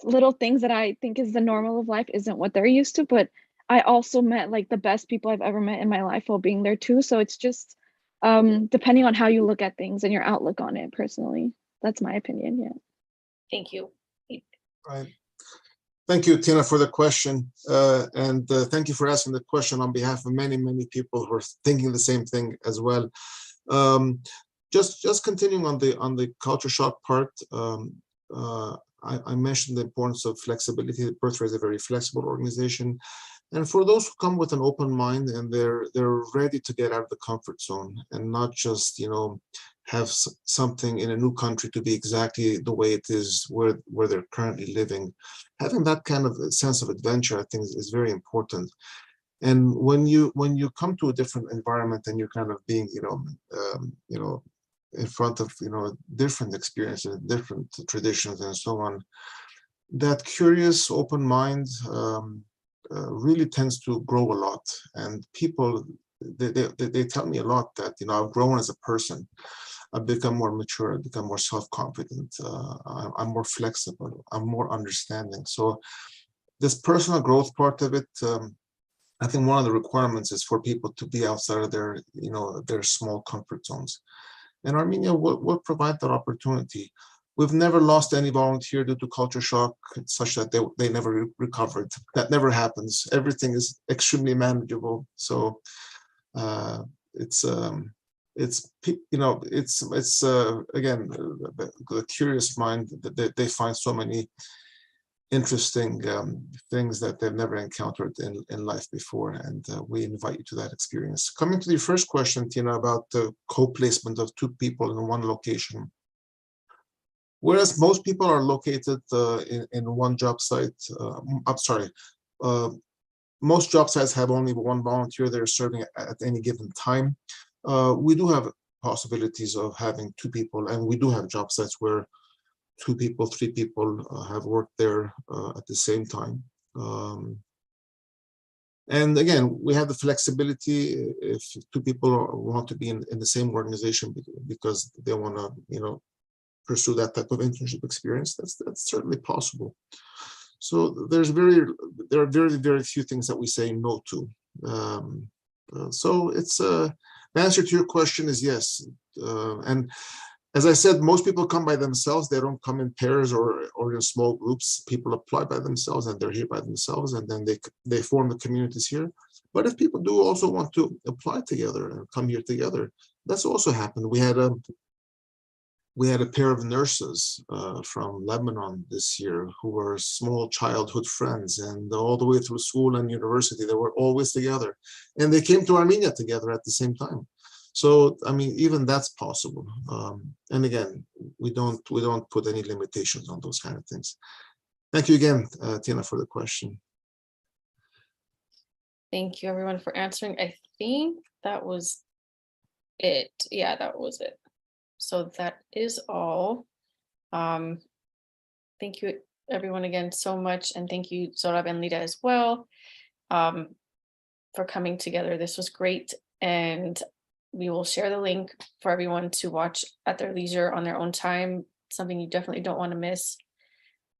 Speaker 3: little things that I think is the normal of life isn't what they're used to. But I also met the best people I've ever met in my life while being there too. So it's just depending on how you look at things and your outlook on it. Personally, that's my opinion. Yeah.
Speaker 1: Thank you.
Speaker 2: Right. Thank you, Tina, for the question, and thank you for asking the question on behalf of many people who are thinking the same thing as well. Just continuing on the culture shock part, I mentioned the importance of flexibility. Birthright is a very flexible organization. And for those who come with an open mind and they're ready to get out of the comfort zone and not just, have something in a new country to be exactly the way it is where they're currently living, having that kind of sense of adventure, I think is very important. And when you come to a different environment and you're kind of being, in front of, different experiences, different traditions and so on, that curious, open mind, really tends to grow a lot. And people, they tell me a lot that, I've grown as a person. I've become more mature, I've become more self-confident, I'm more flexible, I'm more understanding. So this personal growth part of it, I think one of the requirements is for people to be outside of their, their small comfort zones. And Armenia will provide that opportunity. We've never lost any volunteer due to culture shock, such that they never recovered. That never happens. Everything is extremely manageable. So it's again, the curious mind that they find so many interesting things that they've never encountered in life before, and we invite you to that experience. Coming to the first question, Tina, about the co-placement of 2 people in one location. Whereas most people are located in one job site. Most job sites have only one volunteer they're serving at any given time. We do have possibilities of having two people, and we do have job sites where 2 people, 3 people have worked there at the same time. And again, we have the flexibility if 2 people want to be in the same organization because they want to, pursue that type of internship experience. That's certainly possible. So there are very, very few things that we say no to. So it's the answer to your question is yes. And as I said, most people come by themselves. They don't come in pairs or in small groups. People apply by themselves and they're here by themselves, and then they form the communities here. But if people do also want to apply together and come here together, that's also happened. We had a pair of nurses from Lebanon this year who were small childhood friends, and all the way through school and university, they were always together, and they came to Armenia together at the same time. So, I mean, even that's possible. And again, we don't put any limitations on those kind of things. Thank you again, Tina, for the question.
Speaker 1: Thank you everyone for answering. I think that was it. Yeah, that was it. So that is all. Thank you everyone again so much. And thank you Zorab and Lida as well for coming together. This was great. And we will share the link for everyone to watch at their leisure on their own time. Something you definitely don't want to miss.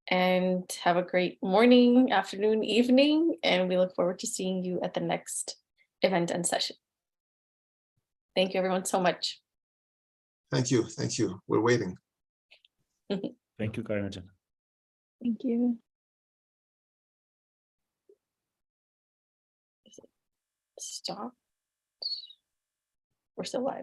Speaker 1: And have a great morning, afternoon, evening. And we look forward to seeing you at the next event and session. Thank you everyone so much.
Speaker 2: Thank you. Thank you. We're waiting.
Speaker 5: Thank you, Karinajan.
Speaker 3: Thank you.
Speaker 1: Stop. We're still live.